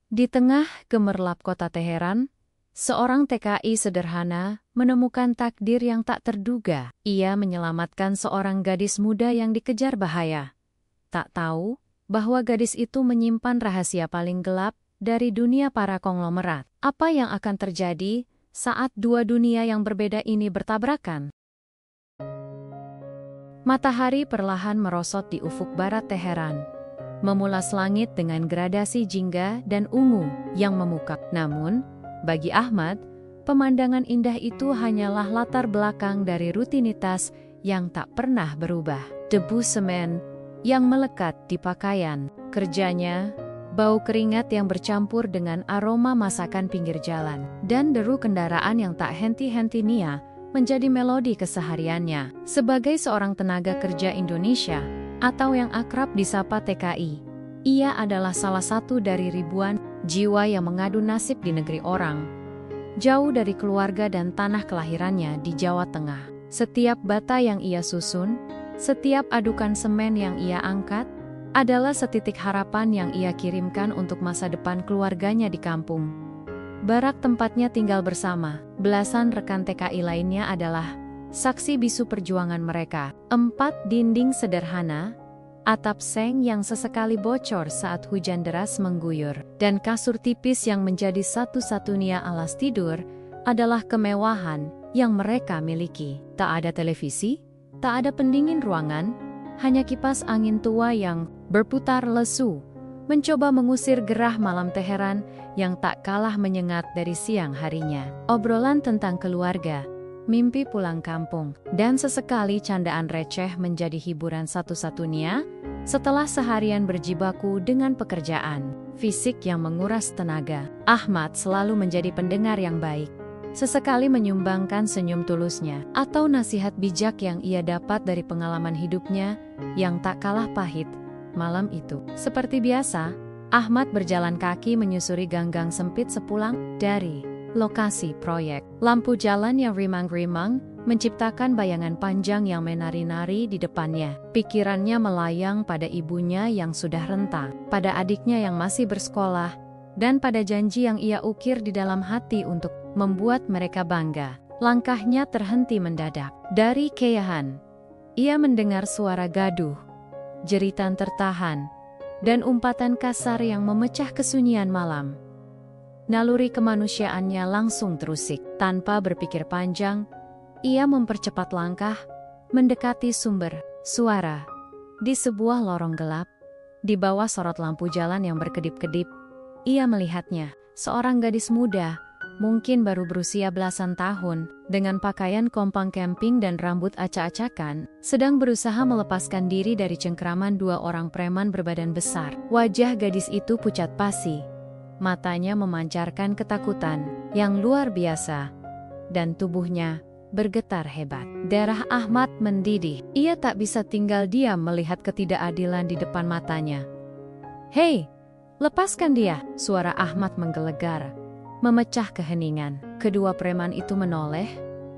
Di tengah gemerlap kota Teheran, seorang TKI sederhana menemukan takdir yang tak terduga. Ia menyelamatkan seorang gadis muda yang dikejar bahaya. Tak tahu bahwa gadis itu menyimpan rahasia paling gelap dari dunia para konglomerat. Apa yang akan terjadi saat dua dunia yang berbeda ini bertabrakan? Matahari perlahan merosot di ufuk barat Teheran, memulas langit dengan gradasi jingga dan ungu yang memukak. Namun, bagi Ahmad, pemandangan indah itu hanyalah latar belakang dari rutinitas yang tak pernah berubah. Debu semen yang melekat di pakaian kerjanya, bau keringat yang bercampur dengan aroma masakan pinggir jalan, dan deru kendaraan yang tak henti-henti nia menjadi melodi kesehariannya. Sebagai seorang tenaga kerja Indonesia, atau yang akrab disapa TKI, ia adalah salah satu dari ribuan jiwa yang mengadu nasib di negeri orang, jauh dari keluarga dan tanah kelahirannya di Jawa Tengah. Setiap bata yang ia susun, setiap adukan semen yang ia angkat, adalah setitik harapan yang ia kirimkan untuk masa depan keluarganya di kampung. Barak tempatnya tinggal bersama belasan rekan TKI lainnya adalah saksi bisu perjuangan mereka. 4 dinding sederhana, atap seng yang sesekali bocor saat hujan deras mengguyur, dan kasur tipis yang menjadi satu-satunya alas tidur adalah kemewahan yang mereka miliki. Tak ada televisi, tak ada pendingin ruangan, hanya kipas angin tua yang berputar lesu mencoba mengusir gerah malam Teheran yang tak kalah menyengat dari siang harinya. Obrolan tentang keluarga, mimpi pulang kampung, dan sesekali candaan receh menjadi hiburan satu-satunya setelah seharian berjibaku dengan pekerjaan fisik yang menguras tenaga. Ahmad selalu menjadi pendengar yang baik, sesekali menyumbangkan senyum tulusnya atau nasihat bijak yang ia dapat dari pengalaman hidupnya yang tak kalah pahit. Malam itu, seperti biasa, Ahmad berjalan kaki menyusuri gang-gang sempit sepulang dari lokasi proyek. Lampu jalan yang rimang-rimang menciptakan bayangan panjang yang menari-nari di depannya. Pikirannya melayang pada ibunya yang sudah renta, pada adiknya yang masih bersekolah, dan pada janji yang ia ukir di dalam hati untuk membuat mereka bangga. Langkahnya terhenti mendadak. Dari kejauhan, ia mendengar suara gaduh, jeritan tertahan, dan umpatan kasar yang memecah kesunyian malam. Naluri kemanusiaannya langsung terusik. Tanpa berpikir panjang, ia mempercepat langkah, mendekati sumber suara. Di sebuah lorong gelap, di bawah sorot lampu jalan yang berkedip-kedip, ia melihatnya, seorang gadis muda, mungkin baru berusia belasan tahun, dengan pakaian kompang camping dan rambut acak-acakan, sedang berusaha melepaskan diri dari cengkraman 2 orang preman berbadan besar. Wajah gadis itu pucat pasi, matanya memancarkan ketakutan yang luar biasa, dan tubuhnya bergetar hebat. Darah Ahmad mendidih. Ia tak bisa tinggal diam melihat ketidakadilan di depan matanya. "Hei, lepaskan dia!" Suara Ahmad menggelegar, memecah keheningan. Kedua preman itu menoleh,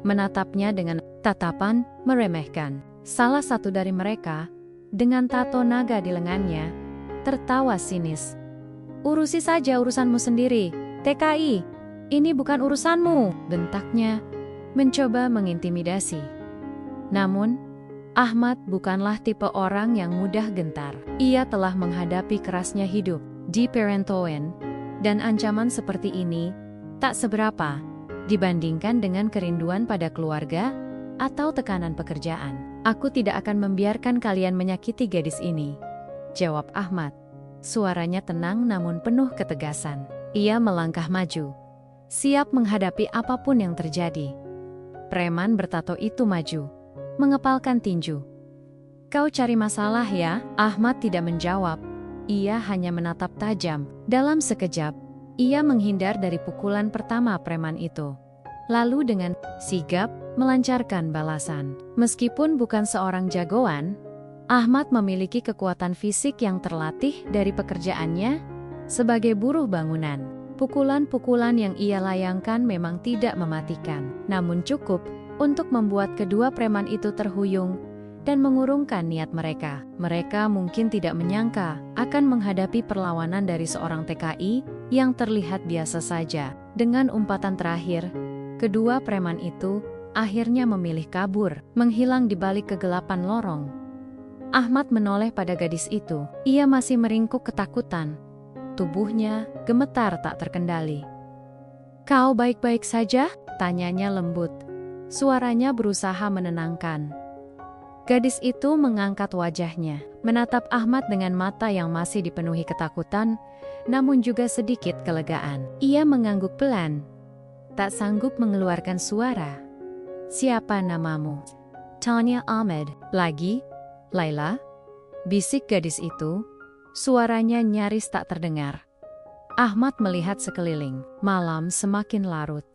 menatapnya dengan tatapan meremehkan. Salah satu dari mereka, dengan tato naga di lengannya, tertawa sinis. "Urusi saja urusanmu sendiri, TKI. Ini bukan urusanmu," bentaknya, mencoba mengintimidasi. Namun, Ahmad bukanlah tipe orang yang mudah gentar. Ia telah menghadapi kerasnya hidup di perantauan, dan ancaman seperti ini tak seberapa dibandingkan dengan kerinduan pada keluarga atau tekanan pekerjaan. "Aku tidak akan membiarkan kalian menyakiti gadis ini," jawab Ahmad. Suaranya tenang namun penuh ketegasan. Ia melangkah maju, siap menghadapi apapun yang terjadi. Preman bertato itu maju, mengepalkan tinju. "Kau cari masalah ya?" Ahmad tidak menjawab. Ia hanya menatap tajam. Dalam sekejap, ia menghindar dari pukulan pertama preman itu. Lalu dengan sigap melancarkan balasan. Meskipun bukan seorang jagoan, Ahmad memiliki kekuatan fisik yang terlatih dari pekerjaannya sebagai buruh bangunan. Pukulan-pukulan yang ia layangkan memang tidak mematikan, namun cukup untuk membuat kedua preman itu terhuyung dan mengurungkan niat mereka. Mereka mungkin tidak menyangka akan menghadapi perlawanan dari seorang TKI yang terlihat biasa saja. Dengan umpatan terakhir, kedua preman itu akhirnya memilih kabur, menghilang di balik kegelapan lorong. Ahmad menoleh pada gadis itu. Ia masih meringkuk ketakutan. Tubuhnya gemetar tak terkendali. "Kau baik-baik saja?" tanyanya lembut. Suaranya berusaha menenangkan. Gadis itu mengangkat wajahnya, menatap Ahmad dengan mata yang masih dipenuhi ketakutan, namun juga sedikit kelegaan. Ia mengangguk pelan, tak sanggup mengeluarkan suara. "Siapa namamu?" "Tanya Ahmad." "Lagi? Laila?" bisik gadis itu. Suaranya nyaris tak terdengar. Ahmad melihat sekeliling. Malam semakin larut,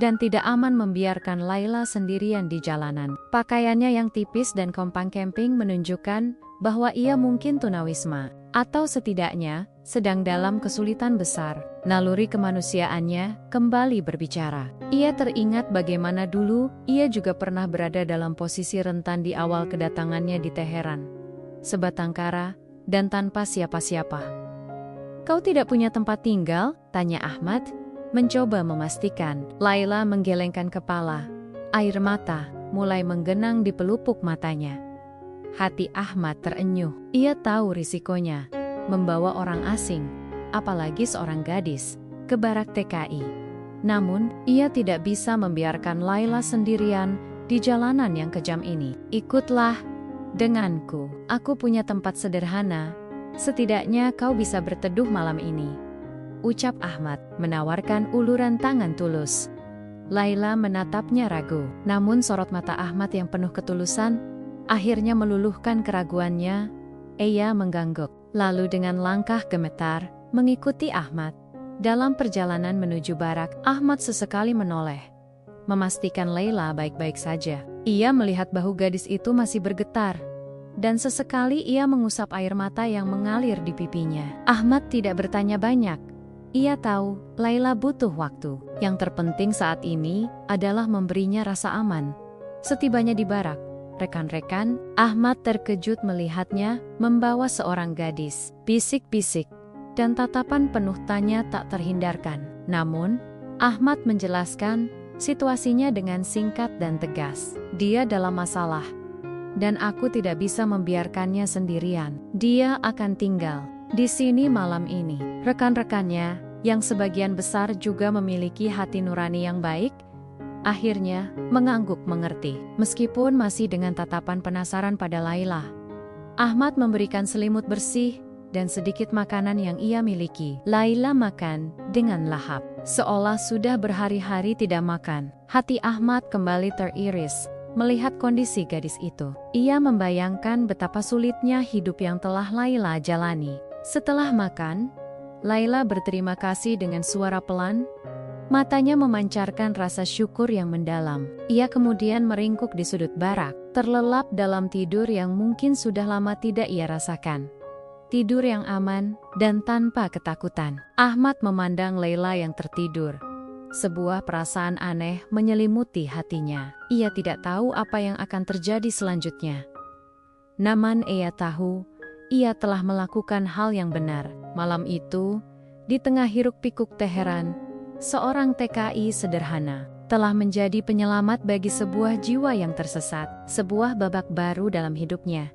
dan tidak aman membiarkan Laila sendirian di jalanan. Pakaiannya yang tipis dan kompang camping menunjukkan bahwa ia mungkin tunawisma, atau setidaknya sedang dalam kesulitan besar. Naluri kemanusiaannya kembali berbicara. Ia teringat bagaimana dulu ia juga pernah berada dalam posisi rentan di awal kedatangannya di Teheran. Sebatang kara dan tanpa siapa-siapa. "Kau tidak punya tempat tinggal?" tanya Ahmad, mencoba memastikan. Laila menggelengkan kepala. Air mata mulai menggenang di pelupuk matanya. Hati Ahmad terenyuh. Ia tahu risikonya membawa orang asing, apalagi seorang gadis, ke barak TKI. Namun, ia tidak bisa membiarkan Laila sendirian di jalanan yang kejam ini. "Ikutlah denganku. Aku punya tempat sederhana. Setidaknya kau bisa berteduh malam ini," ucap Ahmad, menawarkan uluran tangan tulus. Laila menatapnya ragu, namun sorot mata Ahmad yang penuh ketulusan akhirnya meluluhkan keraguannya. Ia mengangguk, lalu dengan langkah gemetar mengikuti Ahmad. Dalam perjalanan menuju barak, Ahmad sesekali menoleh, memastikan Laila baik-baik saja. Ia melihat bahu gadis itu masih bergetar, dan sesekali ia mengusap air mata yang mengalir di pipinya. Ahmad tidak bertanya banyak. Ia tahu Laila butuh waktu. Yang terpenting saat ini adalah memberinya rasa aman. Setibanya di barak, rekan-rekan, Ahmad terkejut melihatnya membawa seorang gadis. Bisik-bisik dan tatapan penuh tanya tak terhindarkan. Namun, Ahmad menjelaskan situasinya dengan singkat dan tegas. "Dia dalam masalah, dan aku tidak bisa membiarkannya sendirian. Dia akan tinggal di sini malam ini." Rekan-rekannya, yang sebagian besar juga memiliki hati nurani yang baik, akhirnya mengangguk mengerti. Meskipun masih dengan tatapan penasaran pada Laila, Ahmad memberikan selimut bersih dan sedikit makanan yang ia miliki. Laila makan dengan lahap, seolah sudah berhari-hari tidak makan. Hati Ahmad kembali teriris melihat kondisi gadis itu. Ia membayangkan betapa sulitnya hidup yang telah Laila jalani. Setelah makan, Laila berterima kasih dengan suara pelan. Matanya memancarkan rasa syukur yang mendalam. Ia kemudian meringkuk di sudut barak, terlelap dalam tidur yang mungkin sudah lama tidak ia rasakan. Tidur yang aman dan tanpa ketakutan. Ahmad memandang Laila yang tertidur. Sebuah perasaan aneh menyelimuti hatinya. Ia tidak tahu apa yang akan terjadi selanjutnya. Namun ia tahu, ia telah melakukan hal yang benar. Malam itu, di tengah hiruk-pikuk Teheran, seorang TKI sederhana telah menjadi penyelamat bagi sebuah jiwa yang tersesat. Sebuah babak baru dalam hidupnya.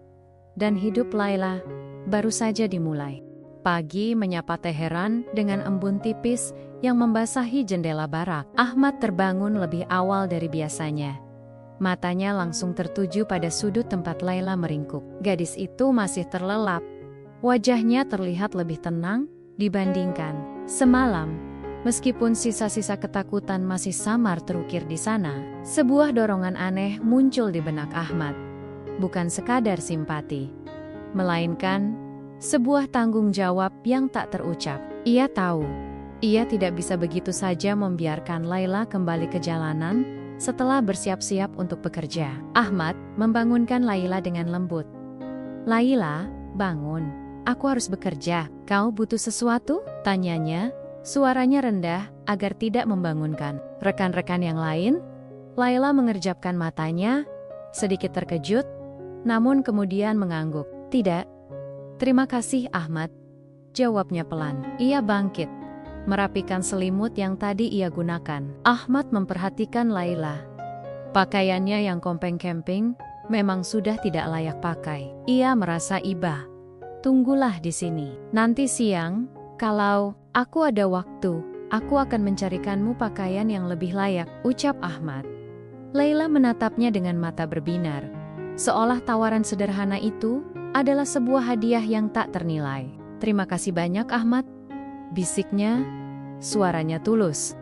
Dan hidup Laila baru saja dimulai. Pagi menyapa Teheran dengan embun tipis yang membasahi jendela barak. Ahmad terbangun lebih awal dari biasanya. Matanya langsung tertuju pada sudut tempat Laila meringkuk. Gadis itu masih terlelap. Wajahnya terlihat lebih tenang dibandingkan semalam. Meskipun sisa-sisa ketakutan masih samar terukir di sana, sebuah dorongan aneh muncul di benak Ahmad. Bukan sekadar simpati, melainkan sebuah tanggung jawab yang tak terucap. Ia tahu, ia tidak bisa begitu saja membiarkan Laila kembali ke jalanan setelah bersiap-siap untuk bekerja. Ahmad membangunkan Laila dengan lembut. "Laila, bangun. Aku harus bekerja. Kau butuh sesuatu?" tanyanya. Suaranya rendah agar tidak membangunkan rekan-rekan yang lain. Laila mengerjapkan matanya, sedikit terkejut, namun kemudian mengangguk. "Tidak. Terima kasih Ahmad," jawabnya pelan. Ia bangkit, merapikan selimut yang tadi ia gunakan. Ahmad memperhatikan Laila. Pakaiannya yang kompeng-kemping memang sudah tidak layak pakai. Ia merasa iba. Tunggulah di sini. Nanti siang, kalau aku ada waktu, aku akan mencarikanmu pakaian yang lebih layak, ucap Ahmad. Laila menatapnya dengan mata berbinar, seolah tawaran sederhana itu adalah sebuah hadiah yang tak ternilai. Terima kasih banyak Ahmad, bisiknya, suaranya tulus.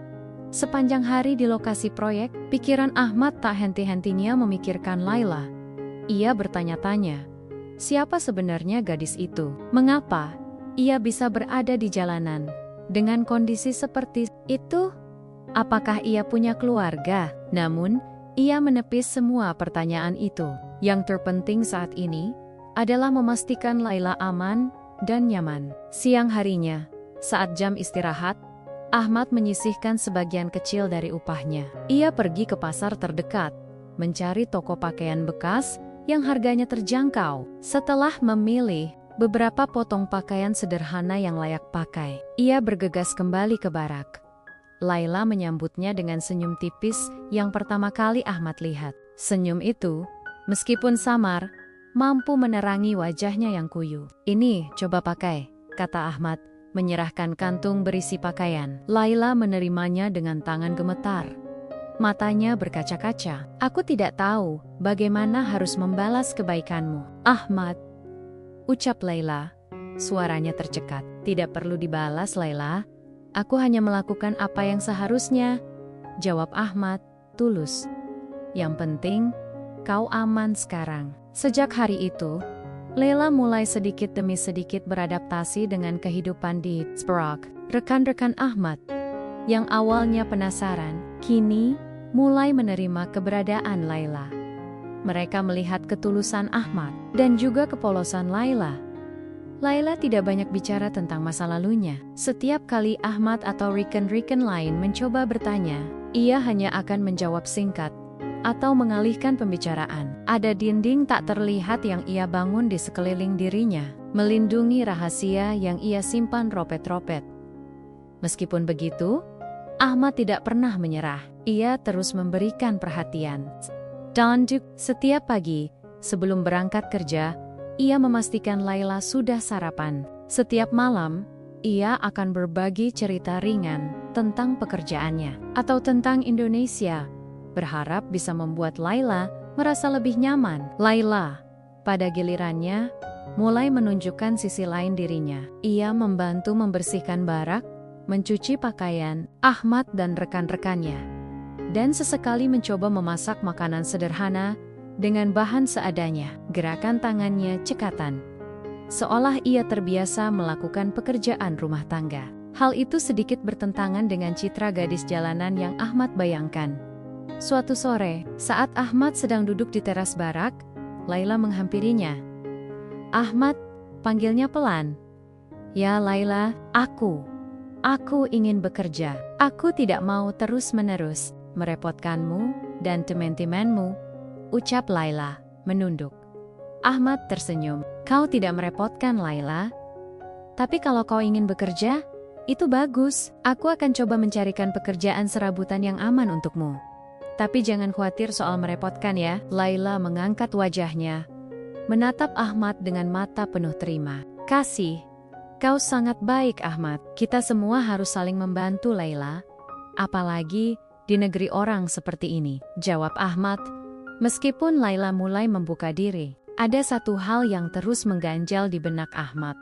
Sepanjang hari di lokasi proyek, pikiran Ahmad tak henti-hentinya memikirkan Laila. Ia bertanya-tanya, siapa sebenarnya gadis itu? Mengapa ia bisa berada di jalanan dengan kondisi seperti itu? Apakah ia punya keluarga? Namun, ia menepis semua pertanyaan itu. Yang terpenting saat ini adalah memastikan Laila aman dan nyaman. Siang harinya, saat jam istirahat, Ahmad menyisihkan sebagian kecil dari upahnya. Ia pergi ke pasar terdekat, mencari toko pakaian bekas yang harganya terjangkau. Setelah memilih beberapa potong pakaian sederhana yang layak pakai, ia bergegas kembali ke barak. Laila menyambutnya dengan senyum tipis yang pertama kali Ahmad lihat. Senyum itu, meskipun samar, mampu menerangi wajahnya yang kuyu. "Ini, coba pakai," kata Ahmad, menyerahkan kantung berisi pakaian. Laila menerimanya dengan tangan gemetar. Matanya berkaca-kaca. "Aku tidak tahu bagaimana harus membalas kebaikanmu, Ahmad," ucap Laila. Suaranya tercekat. "Tidak perlu dibalas, Laila. Aku hanya melakukan apa yang seharusnya," jawab Ahmad, tulus. "Yang penting, kau aman sekarang." Sejak hari itu, Laila mulai sedikit demi sedikit beradaptasi dengan kehidupan di Sparak. Rekan-rekan Ahmad, yang awalnya penasaran, kini mulai menerima keberadaan Laila. Mereka melihat ketulusan Ahmad dan juga kepolosan Laila. Laila tidak banyak bicara tentang masa lalunya. Setiap kali Ahmad atau rekan-rekan lain mencoba bertanya, ia hanya akan menjawab singkat atau mengalihkan pembicaraan. Ada dinding tak terlihat yang ia bangun di sekeliling dirinya, melindungi rahasia yang ia simpan ropet-ropet. Meskipun begitu, Ahmad tidak pernah menyerah. Ia terus memberikan perhatian. Dan setiap pagi, sebelum berangkat kerja, ia memastikan Laila sudah sarapan. Setiap malam, ia akan berbagi cerita ringan tentang pekerjaannya atau tentang Indonesia, berharap bisa membuat Laila merasa lebih nyaman. Laila, pada gilirannya, mulai menunjukkan sisi lain dirinya. Ia membantu membersihkan barak, mencuci pakaian Ahmad dan rekan-rekannya, dan sesekali mencoba memasak makanan sederhana dengan bahan seadanya. Gerakan tangannya cekatan, seolah ia terbiasa melakukan pekerjaan rumah tangga. Hal itu sedikit bertentangan dengan citra gadis jalanan yang Ahmad bayangkan. Suatu sore, saat Ahmad sedang duduk di teras barak, Laila menghampirinya. "Ahmad," panggilnya pelan. "Ya Laila, Aku ingin bekerja. Aku tidak mau terus-menerus merepotkanmu dan teman-temanmu," ucap Laila, menunduk. Ahmad tersenyum. "Kau tidak merepotkan, Laila. Tapi kalau kau ingin bekerja, itu bagus. Aku akan coba mencarikan pekerjaan serabutan yang aman untukmu. Tapi jangan khawatir soal merepotkan ya." Laila mengangkat wajahnya, menatap Ahmad dengan mata penuh terima kasih. "Kau sangat baik, Ahmad. Kita semua harus saling membantu, Laila. Apalagi di negeri orang seperti ini," jawab Ahmad. Meskipun Laila mulai membuka diri, ada satu hal yang terus mengganjal di benak Ahmad.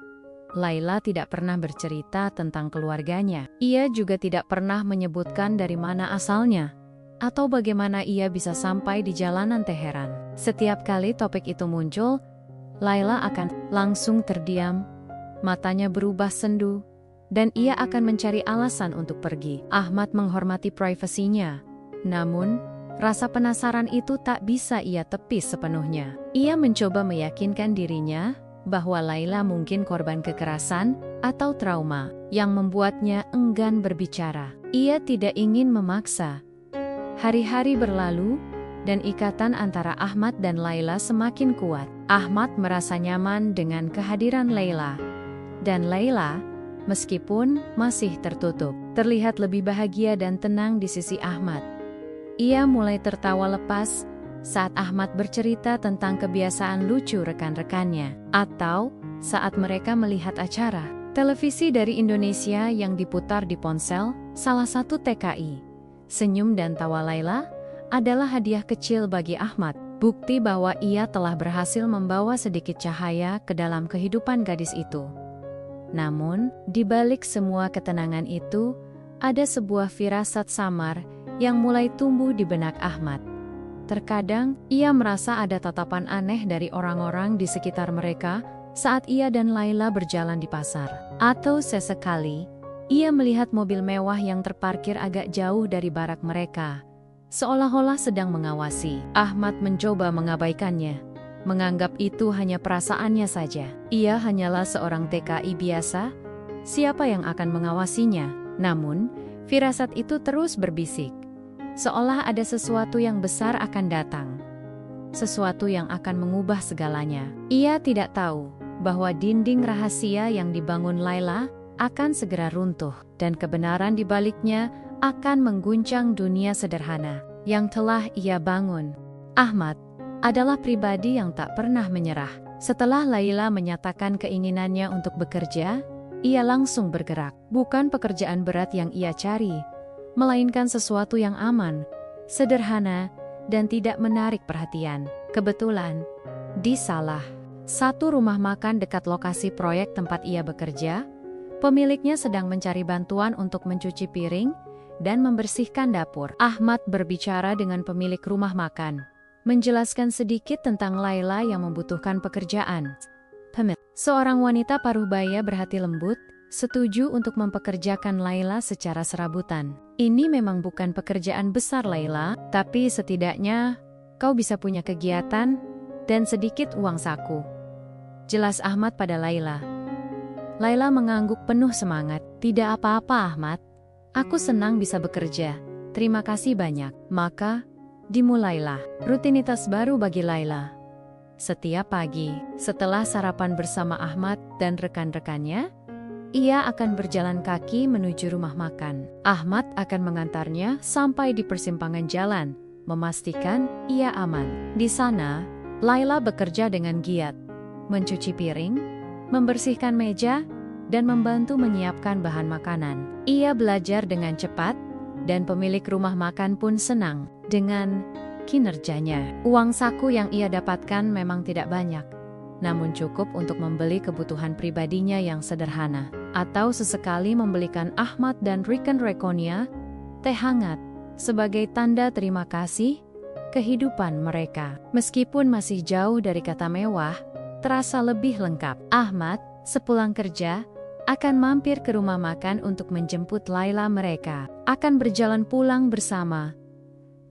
Laila tidak pernah bercerita tentang keluarganya. Ia juga tidak pernah menyebutkan dari mana asalnya, atau bagaimana ia bisa sampai di jalanan Teheran. Setiap kali topik itu muncul, Laila akan langsung terdiam, matanya berubah sendu, dan ia akan mencari alasan untuk pergi. Ahmad menghormati privasinya, namun rasa penasaran itu tak bisa ia tepis sepenuhnya. Ia mencoba meyakinkan dirinya bahwa Laila mungkin korban kekerasan atau trauma yang membuatnya enggan berbicara. Ia tidak ingin memaksa. Hari-hari berlalu, dan ikatan antara Ahmad dan Laila semakin kuat. Ahmad merasa nyaman dengan kehadiran Laila, dan Laila meskipun masih tertutup. Terlihat lebih bahagia dan tenang di sisi Ahmad. Ia mulai tertawa lepas saat Ahmad bercerita tentang kebiasaan lucu rekan-rekannya, atau saat mereka melihat acara televisi dari Indonesia yang diputar di ponsel salah satu TKI. Senyum dan tawa Laila adalah hadiah kecil bagi Ahmad, bukti bahwa ia telah berhasil membawa sedikit cahaya ke dalam kehidupan gadis itu. Namun, di balik semua ketenangan itu, ada sebuah firasat samar yang mulai tumbuh di benak Ahmad. Terkadang, ia merasa ada tatapan aneh dari orang-orang di sekitar mereka saat ia dan Laila berjalan di pasar. Atau sesekali, ia melihat mobil mewah yang terparkir agak jauh dari barak mereka, seolah-olah sedang mengawasi. Ahmad mencoba mengabaikannya, menganggap itu hanya perasaannya saja. Ia hanyalah seorang TKI biasa, siapa yang akan mengawasinya? Namun, firasat itu terus berbisik, seolah ada sesuatu yang besar akan datang. Sesuatu yang akan mengubah segalanya. Ia tidak tahu bahwa dinding rahasia yang dibangun Laila akan segera runtuh, dan kebenaran di baliknya akan mengguncang dunia sederhana yang telah ia bangun. Ahmad adalah pribadi yang tak pernah menyerah. Setelah Laila menyatakan keinginannya untuk bekerja, ia langsung bergerak. Bukan pekerjaan berat yang ia cari, melainkan sesuatu yang aman, sederhana, dan tidak menarik perhatian. Kebetulan, di salah satu rumah makan dekat lokasi proyek tempat ia bekerja, pemiliknya sedang mencari bantuan untuk mencuci piring dan membersihkan dapur. Ahmad berbicara dengan pemilik rumah makan, menjelaskan sedikit tentang Laila yang membutuhkan pekerjaan. Seorang wanita paruh-baya berhati lembut, setuju untuk mempekerjakan Laila secara serabutan. Ini memang bukan pekerjaan besar Laila, tapi setidaknya kau bisa punya kegiatan dan sedikit uang saku, jelas Ahmad pada Laila. Laila mengangguk penuh semangat. Tidak apa-apa Ahmad, aku senang bisa bekerja. Terima kasih banyak. Maka, dimulailah rutinitas baru bagi Laila. Setiap pagi, setelah sarapan bersama Ahmad dan rekan-rekannya, ia akan berjalan kaki menuju rumah makan. Ahmad akan mengantarnya sampai di persimpangan jalan, memastikan ia aman. Di sana, Laila bekerja dengan giat, mencuci piring, membersihkan meja, dan membantu menyiapkan bahan makanan. Ia belajar dengan cepat, dan pemilik rumah makan pun senang dengan kinerjanya. Uang saku yang ia dapatkan memang tidak banyak, namun cukup untuk membeli kebutuhan pribadinya yang sederhana, atau sesekali membelikan Ahmad dan rekan-rekannya teh hangat sebagai tanda terima kasih kehidupan mereka. Meskipun masih jauh dari kata mewah, terasa lebih lengkap. Ahmad, sepulang kerja, akan mampir ke rumah makan untuk menjemput Laila. Mereka akan berjalan pulang bersama,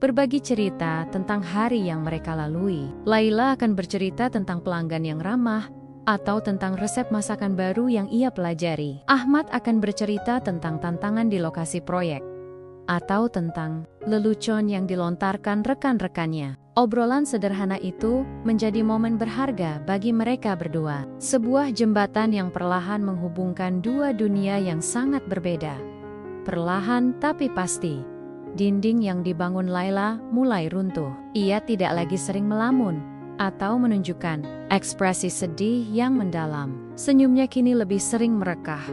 berbagi cerita tentang hari yang mereka lalui. Laila akan bercerita tentang pelanggan yang ramah, atau tentang resep masakan baru yang ia pelajari. Ahmad akan bercerita tentang tantangan di lokasi proyek, atau tentang lelucon yang dilontarkan rekan-rekannya. Obrolan sederhana itu menjadi momen berharga bagi mereka berdua. Sebuah jembatan yang perlahan menghubungkan dua dunia yang sangat berbeda. Perlahan tapi pasti, dinding yang dibangun Laila mulai runtuh. Ia tidak lagi sering melamun atau menunjukkan ekspresi sedih yang mendalam. Senyumnya kini lebih sering merekah,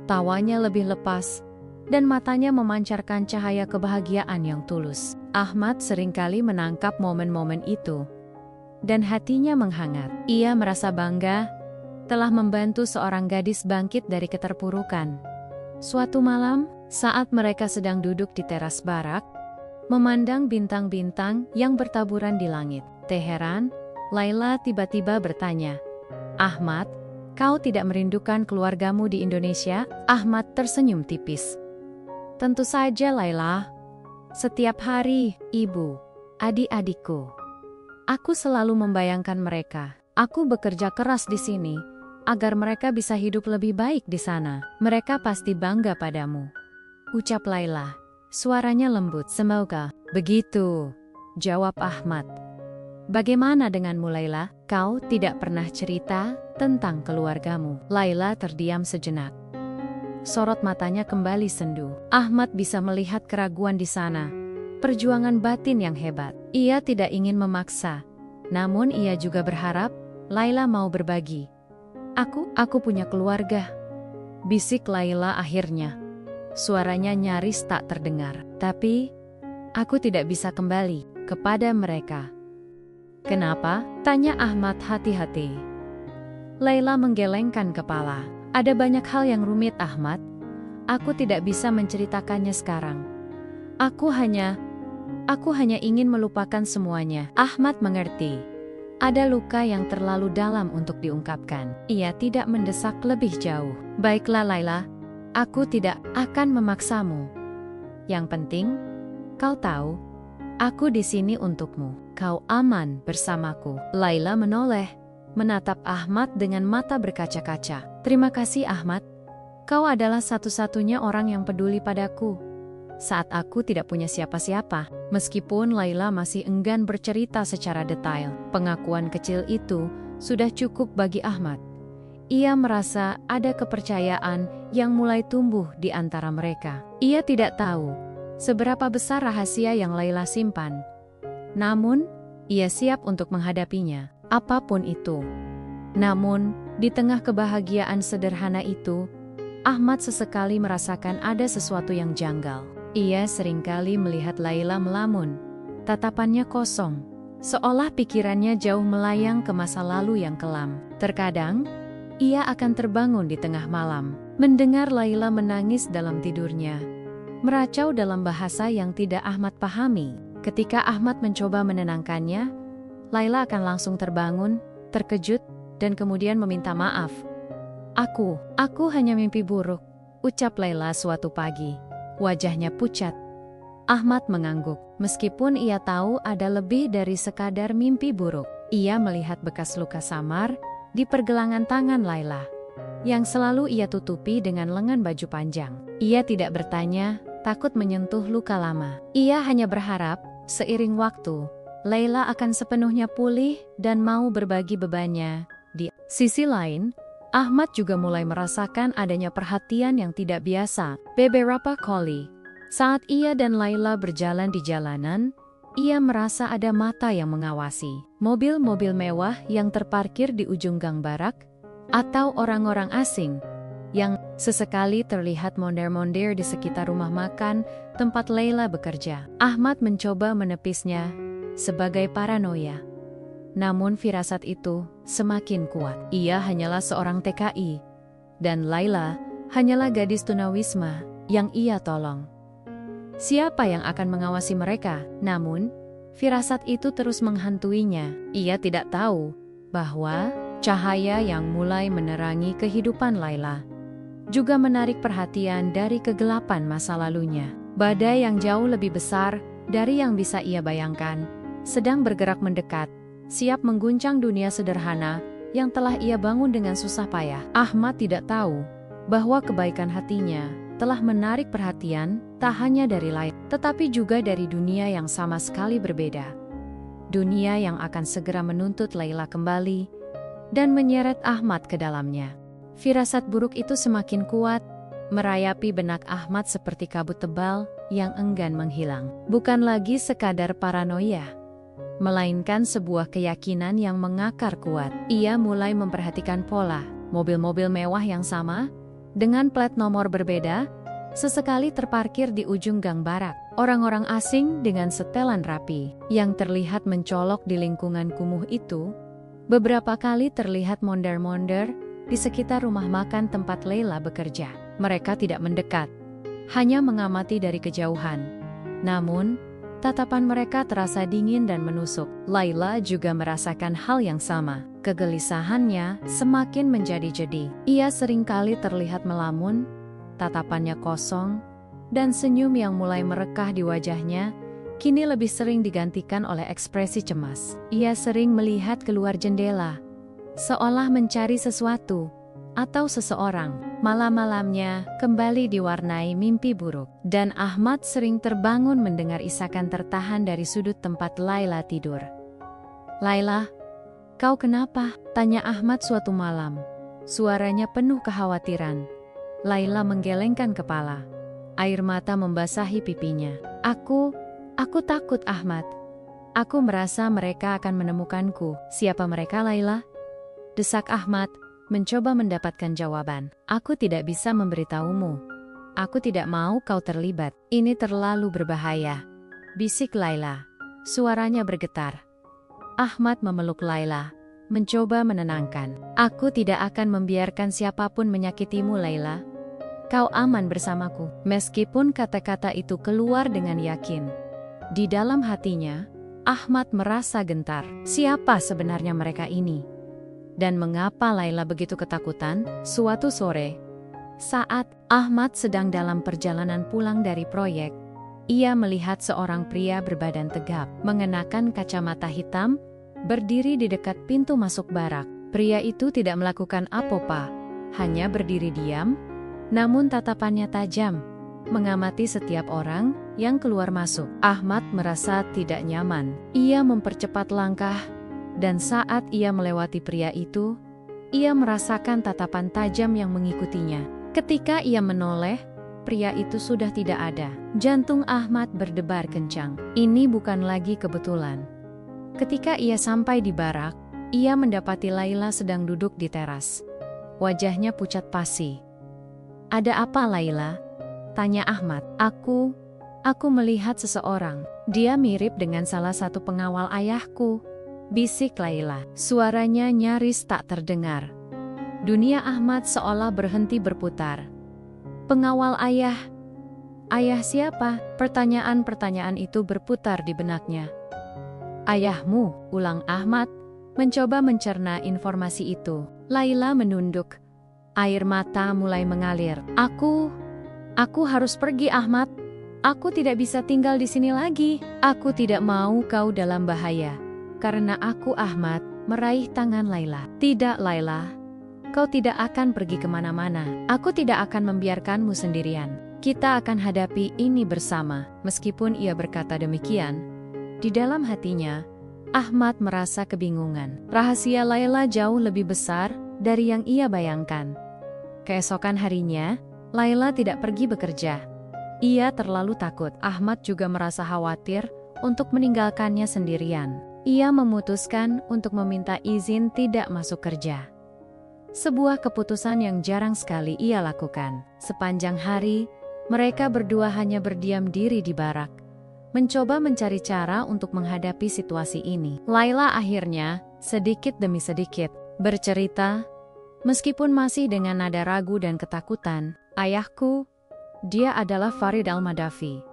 tawanya lebih lepas, dan matanya memancarkan cahaya kebahagiaan yang tulus. Ahmad seringkali menangkap momen-momen itu, dan hatinya menghangat. Ia merasa bangga telah membantu seorang gadis bangkit dari keterpurukan. Suatu malam, saat mereka sedang duduk di teras barak, memandang bintang-bintang yang bertaburan di langit, Teheran, Laila tiba-tiba bertanya, "Ahmad, kau tidak merindukan keluargamu di Indonesia?" Ahmad tersenyum tipis. "Tentu saja Laila. Setiap hari, ibu, adik-adikku. Aku selalu membayangkan mereka. Aku bekerja keras di sini, agar mereka bisa hidup lebih baik di sana. Mereka pasti bangga padamu," ucap Laila. Suaranya lembut. "Semoga begitu," jawab Ahmad. "Bagaimana denganmu Laila? Kau tidak pernah cerita tentang keluargamu?" Laila terdiam sejenak. sorot matanya kembali sendu. Ahmad bisa melihat keraguan di sana. Perjuangan batin yang hebat. Ia tidak ingin memaksa. Namun ia juga berharap Laila mau berbagi. Aku punya keluarga. Bisik Laila akhirnya. Suaranya nyaris tak terdengar. Tapi, aku tidak bisa kembali kepada mereka. Kenapa? Tanya Ahmad hati-hati. Laila menggelengkan kepala. Ada banyak hal yang rumit, Ahmad. Aku tidak bisa menceritakannya sekarang. Aku hanya ingin melupakan semuanya. Ahmad mengerti. Ada luka yang terlalu dalam untuk diungkapkan. Ia tidak mendesak lebih jauh. Baiklah Laila, aku tidak akan memaksamu. Yang penting, kau tahu, aku di sini untukmu. Kau aman bersamaku. Laila menoleh, menatap Ahmad dengan mata berkaca-kaca. Terima kasih Ahmad. Kau adalah satu-satunya orang yang peduli padaku saat aku tidak punya siapa-siapa. Meskipun Laila masih enggan bercerita secara detail, pengakuan kecil itu sudah cukup bagi Ahmad. Ia merasa ada kepercayaan yang mulai tumbuh di antara mereka. Ia tidak tahu seberapa besar rahasia yang Laila simpan. Namun, ia siap untuk menghadapinya, apapun itu. Namun, di tengah kebahagiaan sederhana itu, Ahmad sesekali merasakan ada sesuatu yang janggal. Ia seringkali melihat Laila melamun, tatapannya kosong, seolah pikirannya jauh melayang ke masa lalu yang kelam. Terkadang, ia akan terbangun di tengah malam, mendengar Laila menangis dalam tidurnya, meracau dalam bahasa yang tidak Ahmad pahami. Ketika Ahmad mencoba menenangkannya, Laila akan langsung terbangun, terkejut, dan kemudian meminta maaf. Aku hanya mimpi buruk, ucap Laila suatu pagi. Wajahnya pucat. Ahmad mengangguk. Meskipun ia tahu ada lebih dari sekadar mimpi buruk. Ia melihat bekas luka samar di pergelangan tangan Laila, yang selalu ia tutupi dengan lengan baju panjang. Ia tidak bertanya, takut menyentuh luka lama. Ia hanya berharap, seiring waktu, Laila akan sepenuhnya pulih dan mau berbagi bebannya. Di sisi lain, Ahmad juga mulai merasakan adanya perhatian yang tidak biasa. Beberapa kali, saat ia dan Laila berjalan di jalanan, ia merasa ada mata yang mengawasi. Mobil-mobil mewah yang terparkir di ujung gang barak, atau orang-orang asing yang sesekali terlihat mondar-mondir di sekitar rumah makan tempat Laila bekerja. Ahmad mencoba menepisnya sebagai paranoia. Namun firasat itu semakin kuat. Ia hanyalah seorang TKI, dan Laila hanyalah gadis tunawisma yang ia tolong. Siapa yang akan mengawasi mereka? Namun, firasat itu terus menghantuinya. Ia tidak tahu bahwa cahaya yang mulai menerangi kehidupan Laila juga menarik perhatian dari kegelapan masa lalunya. Badai yang jauh lebih besar dari yang bisa ia bayangkan sedang bergerak mendekat, siap mengguncang dunia sederhana yang telah ia bangun dengan susah payah. Ahmad tidak tahu bahwa kebaikan hatinya telah menarik perhatian tak hanya dari Laila, tetapi juga dari dunia yang sama sekali berbeda. Dunia yang akan segera menuntut Laila kembali dan menyeret Ahmad ke dalamnya. Firasat buruk itu semakin kuat, merayapi benak Ahmad seperti kabut tebal yang enggan menghilang. Bukan lagi sekadar paranoia, melainkan sebuah keyakinan yang mengakar kuat. Ia mulai memperhatikan pola mobil-mobil mewah yang sama, dengan plat nomor berbeda, sesekali terparkir di ujung gang barak. Orang-orang asing dengan setelan rapi, yang terlihat mencolok di lingkungan kumuh itu, beberapa kali terlihat mondar-mondar di sekitar rumah makan tempat Laila bekerja. Mereka tidak mendekat, hanya mengamati dari kejauhan. Namun, tatapan mereka terasa dingin dan menusuk. Laila juga merasakan hal yang sama. Kegelisahannya semakin menjadi-jadi. Ia seringkali terlihat melamun, tatapannya kosong, dan senyum yang mulai merekah di wajahnya kini lebih sering digantikan oleh ekspresi cemas. Ia sering melihat keluar jendela, seolah mencari sesuatu atau seseorang. Malam-malamnya kembali diwarnai mimpi buruk, dan Ahmad sering terbangun mendengar isakan tertahan dari sudut tempat Laila tidur. "Laila, kau kenapa?" tanya Ahmad suatu malam. Suaranya penuh kekhawatiran. Laila menggelengkan kepala. Air mata membasahi pipinya. Aku takut Ahmad. Aku merasa mereka akan menemukanku. Siapa mereka, Laila? Desak Ahmad, mencoba mendapatkan jawaban. Aku tidak bisa memberitahumu. Aku tidak mau kau terlibat. Ini terlalu berbahaya. Bisik Laila. Suaranya bergetar. Ahmad memeluk Laila, mencoba menenangkan. Aku tidak akan membiarkan siapapun menyakitimu, Laila. Kau aman bersamaku. Meskipun kata-kata itu keluar dengan yakin, di dalam hatinya, Ahmad merasa gentar. Siapa sebenarnya mereka ini? Dan mengapa Laila begitu ketakutan? Suatu sore, saat Ahmad sedang dalam perjalanan pulang dari proyek, ia melihat seorang pria berbadan tegap, mengenakan kacamata hitam, berdiri di dekat pintu masuk barak. Pria itu tidak melakukan apa-apa, hanya berdiri diam, namun tatapannya tajam, mengamati setiap orang yang keluar masuk. Ahmad merasa tidak nyaman. Ia mempercepat langkah, dan saat ia melewati pria itu, ia merasakan tatapan tajam yang mengikutinya. Ketika ia menoleh, pria itu sudah tidak ada. Jantung Ahmad berdebar kencang. Ini bukan lagi kebetulan. Ketika ia sampai di barak, ia mendapati Laila sedang duduk di teras. Wajahnya pucat pasi. Ada apa, Laila? Tanya Ahmad. Aku melihat seseorang. Dia mirip dengan salah satu pengawal ayahku. Bisik Laila. Suaranya nyaris tak terdengar. Dunia Ahmad seolah berhenti berputar. Pengawal ayah? Ayah siapa? Pertanyaan-pertanyaan itu berputar di benaknya. Ayahmu, ulang Ahmad, mencoba mencerna informasi itu. Laila menunduk. Air mata mulai mengalir. Aku harus pergi, Ahmad. Aku tidak bisa tinggal di sini lagi. Aku tidak mau kau dalam bahaya. Karena aku, Ahmad, meraih tangan Laila. Tidak, Laila. Kau tidak akan pergi kemana-mana. Aku tidak akan membiarkanmu sendirian. Kita akan hadapi ini bersama. Meskipun ia berkata demikian, di dalam hatinya, Ahmad merasa kebingungan. Rahasia Laila jauh lebih besar dari yang ia bayangkan. Keesokan harinya, Laila tidak pergi bekerja. Ia terlalu takut. Ahmad juga merasa khawatir untuk meninggalkannya sendirian. Ia memutuskan untuk meminta izin tidak masuk kerja. Sebuah keputusan yang jarang sekali ia lakukan. Sepanjang hari, mereka berdua hanya berdiam diri di barak, mencoba mencari cara untuk menghadapi situasi ini. Laila akhirnya, sedikit demi sedikit, bercerita, meskipun masih dengan nada ragu dan ketakutan. Ayahku, dia adalah Farid Al-Madafi.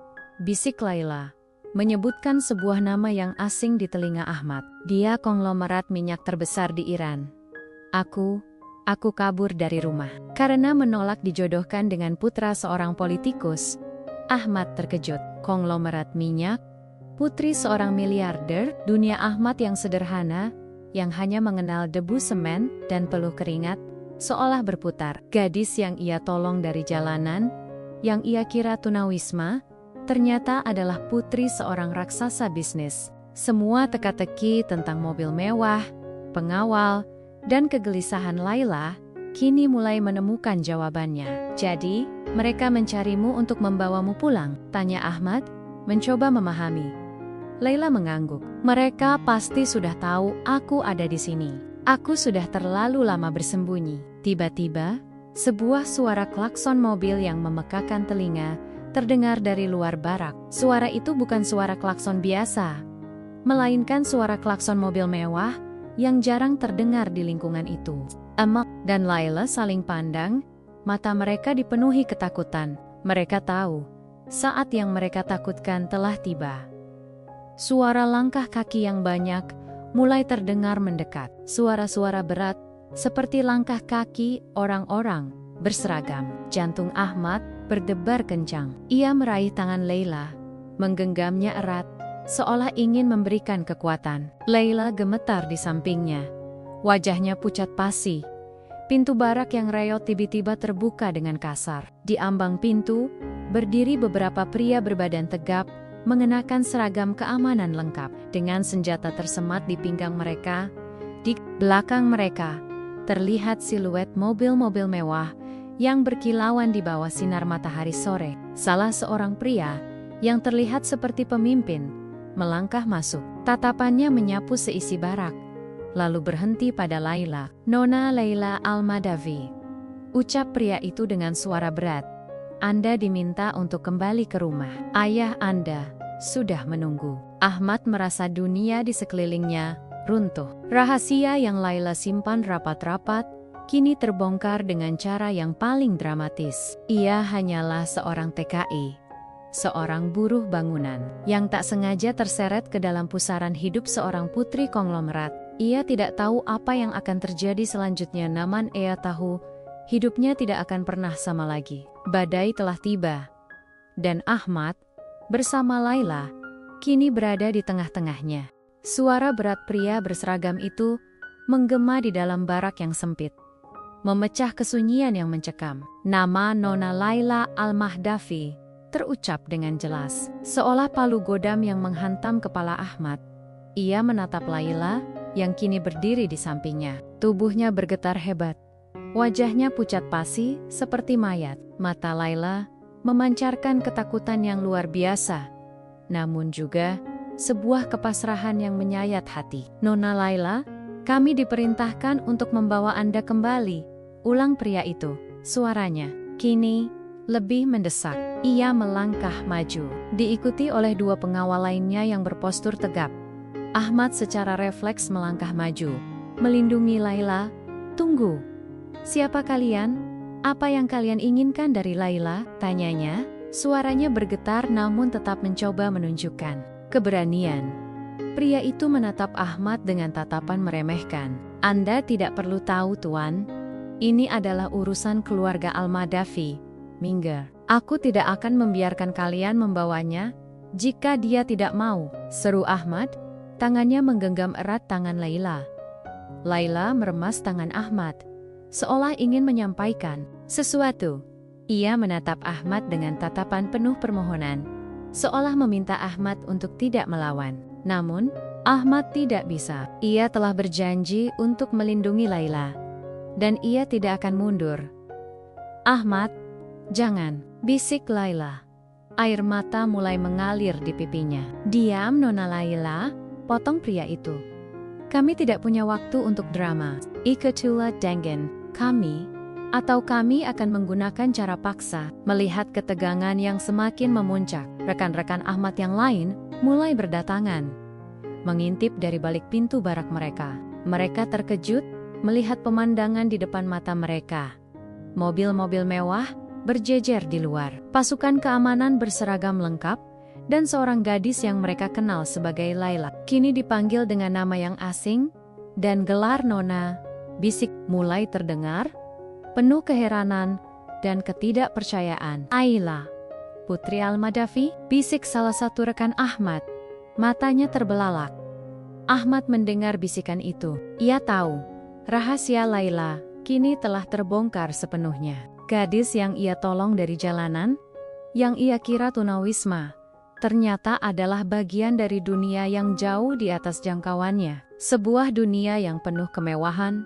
Bisik Laila, menyebutkan sebuah nama yang asing di telinga Ahmad. Dia konglomerat minyak terbesar di Iran. Aku kabur dari rumah. Karena menolak dijodohkan dengan putra seorang politikus, Ahmad terkejut. Konglomerat minyak, putri seorang miliarder, dunia Ahmad yang sederhana, yang hanya mengenal debu semen dan peluh keringat, seolah berputar. Gadis yang ia tolong dari jalanan, yang ia kira tunawisma, ternyata adalah putri seorang raksasa bisnis. Semua teka-teki tentang mobil mewah, pengawal, dan kegelisahan Laila, kini mulai menemukan jawabannya. Jadi, mereka mencarimu untuk membawamu pulang? Tanya Ahmad, mencoba memahami. Laila mengangguk. Mereka pasti sudah tahu aku ada di sini. Aku sudah terlalu lama bersembunyi. Tiba-tiba, sebuah suara klakson mobil yang memekakan telinga terdengar dari luar barak. Suara itu bukan suara klakson biasa, melainkan suara klakson mobil mewah yang jarang terdengar di lingkungan itu. Ahmad dan Laila saling pandang, mata mereka dipenuhi ketakutan. Mereka tahu, saat yang mereka takutkan telah tiba. Suara langkah kaki yang banyak mulai terdengar mendekat. Suara-suara berat, seperti langkah kaki orang-orang berseragam. Jantung Ahmad berdebar kencang. Ia meraih tangan Laila, menggenggamnya erat, seolah ingin memberikan kekuatan. Laila gemetar di sampingnya. Wajahnya pucat pasi. Pintu barak yang reot tiba-tiba terbuka dengan kasar. Di ambang pintu, berdiri beberapa pria berbadan tegap, mengenakan seragam keamanan lengkap. Dengan senjata tersemat di pinggang mereka, di belakang mereka, terlihat siluet mobil-mobil mewah yang berkilauan di bawah sinar matahari sore. Salah seorang pria yang terlihat seperti pemimpin melangkah masuk. Tatapannya menyapu seisi barak, lalu berhenti pada Laila. "Nona Laila Al-Madavi," ucap pria itu dengan suara berat. "Anda diminta untuk kembali ke rumah. Ayah Anda sudah menunggu." Ahmad merasa dunia di sekelilingnya runtuh. Rahasia yang Laila simpan rapat-rapat kini terbongkar dengan cara yang paling dramatis. Ia hanyalah seorang TKI, seorang buruh bangunan, yang tak sengaja terseret ke dalam pusaran hidup seorang putri konglomerat. Ia tidak tahu apa yang akan terjadi selanjutnya, namun ia tahu hidupnya tidak akan pernah sama lagi. Badai telah tiba, dan Ahmad bersama Laila kini berada di tengah-tengahnya. Suara berat pria berseragam itu menggema di dalam barak yang sempit, memecah kesunyian yang mencekam. Nama Nona Laila Al-Mahdavi terucap dengan jelas, seolah palu godam yang menghantam kepala Ahmad. Ia menatap Laila yang kini berdiri di sampingnya. Tubuhnya bergetar hebat. Wajahnya pucat pasi seperti mayat. Mata Laila memancarkan ketakutan yang luar biasa, namun juga sebuah kepasrahan yang menyayat hati. "Nona Laila, kami diperintahkan untuk membawa Anda kembali," ulang pria itu. Suaranya kini lebih mendesak. Ia melangkah maju, diikuti oleh dua pengawal lainnya yang berpostur tegap. Ahmad secara refleks melangkah maju, melindungi Laila. "Tunggu, siapa kalian? Apa yang kalian inginkan dari Laila?" tanyanya. Suaranya bergetar namun tetap mencoba menunjukkan keberanian. Pria itu menatap Ahmad dengan tatapan meremehkan. "Anda tidak perlu tahu, Tuan. Ini adalah urusan keluarga Al-Madavi. Minggir. Aku tidak akan membiarkan kalian membawanya jika dia tidak mau," seru Ahmad. Tangannya menggenggam erat tangan Laila. Laila meremas tangan Ahmad, seolah ingin menyampaikan sesuatu. Ia menatap Ahmad dengan tatapan penuh permohonan, seolah meminta Ahmad untuk tidak melawan. Namun, Ahmad tidak bisa. Ia telah berjanji untuk melindungi Laila, dan ia tidak akan mundur. "Ahmad, jangan," bisik Laila. Air mata mulai mengalir di pipinya. "Diam, Nona Laila," potong pria itu. "Kami tidak punya waktu untuk drama. Ikutlah dengan kami, atau kami akan menggunakan cara paksa." Melihat ketegangan yang semakin memuncak, rekan-rekan Ahmad yang lain mulai berdatangan, mengintip dari balik pintu barak mereka. Mereka terkejut melihat pemandangan di depan mata mereka. Mobil-mobil mewah berjejer di luar, pasukan keamanan berseragam lengkap, dan seorang gadis yang mereka kenal sebagai Laila kini dipanggil dengan nama yang asing, dan gelar Nona, bisik mulai terdengar, penuh keheranan dan ketidakpercayaan. "Aila, Putri Al-Madavi?" bisik salah satu rekan Ahmad. Matanya terbelalak. Ahmad mendengar bisikan itu. Ia tahu, rahasia Laila kini telah terbongkar sepenuhnya. Gadis yang ia tolong dari jalanan, yang ia kira tunawisma, ternyata adalah bagian dari dunia yang jauh di atas jangkauannya. Sebuah dunia yang penuh kemewahan,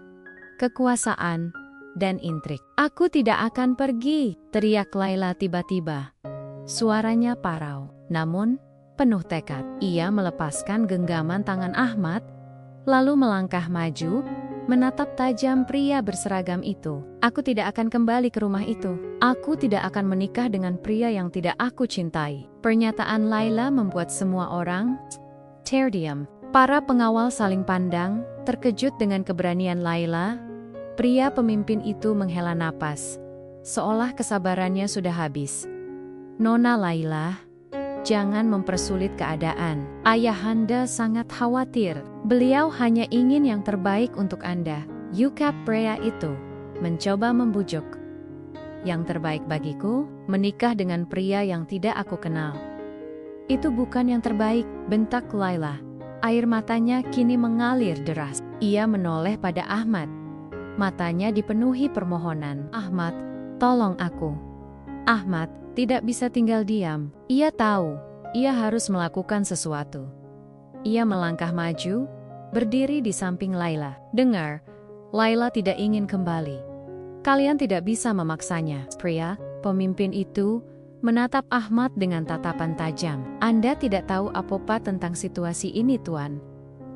kekuasaan, dan intrik. "Aku tidak akan pergi," teriak Laila tiba-tiba. Suaranya parau, namun penuh tekad. Ia melepaskan genggaman tangan Ahmad, lalu melangkah maju, menatap tajam pria berseragam itu. "Aku tidak akan kembali ke rumah itu. Aku tidak akan menikah dengan pria yang tidak aku cintai." Pernyataan Laila membuat semua orang terdiam. Para pengawal saling pandang, terkejut dengan keberanian Laila. Pria pemimpin itu menghela napas, seolah kesabarannya sudah habis. "Nona Laila, jangan mempersulit keadaan. Ayahanda sangat khawatir. Beliau hanya ingin yang terbaik untuk Anda." Yukap pria itu mencoba membujuk. "Yang terbaik bagiku, menikah dengan pria yang tidak aku kenal." "Itu bukan yang terbaik," bentak Laila. Air matanya kini mengalir deras. Ia menoleh pada Ahmad. Matanya dipenuhi permohonan. "Ahmad, tolong aku." Ahmad tidak bisa tinggal diam. Ia tahu, ia harus melakukan sesuatu. Ia melangkah maju, berdiri di samping Laila. "Dengar, Laila tidak ingin kembali. Kalian tidak bisa memaksanya. Pria, pemimpin itu, menatap Ahmad dengan tatapan tajam. Anda tidak tahu apa-apa tentang situasi ini, Tuan.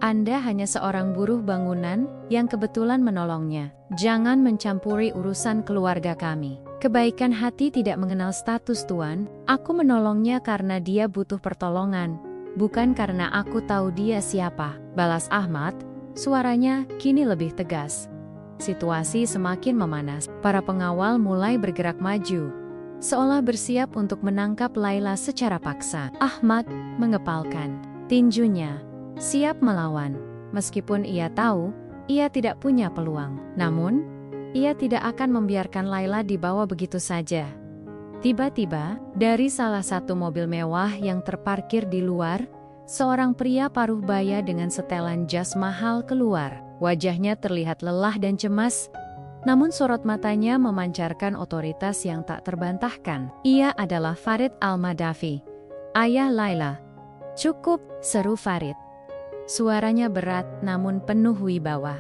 Anda hanya seorang buruh bangunan yang kebetulan menolongnya. Jangan mencampuri urusan keluarga kami. Kebaikan hati tidak mengenal status, Tuan. Aku menolongnya karena dia butuh pertolongan, bukan karena aku tahu dia siapa, balas Ahmad. Suaranya kini lebih tegas. Situasi semakin memanas. Para pengawal mulai bergerak maju, seolah bersiap untuk menangkap Laila secara paksa. Ahmad mengepalkan tinjunya, siap melawan. Meskipun ia tahu, ia tidak punya peluang. Namun, ia tidak akan membiarkan Laila dibawa begitu saja. Tiba-tiba, dari salah satu mobil mewah yang terparkir di luar, seorang pria paruh baya dengan setelan jas mahal keluar. Wajahnya terlihat lelah dan cemas, namun sorot matanya memancarkan otoritas yang tak terbantahkan. Ia adalah Farid Al-Madafi, ayah Laila. Cukup, seru Farid. Suaranya berat namun penuh wibawa.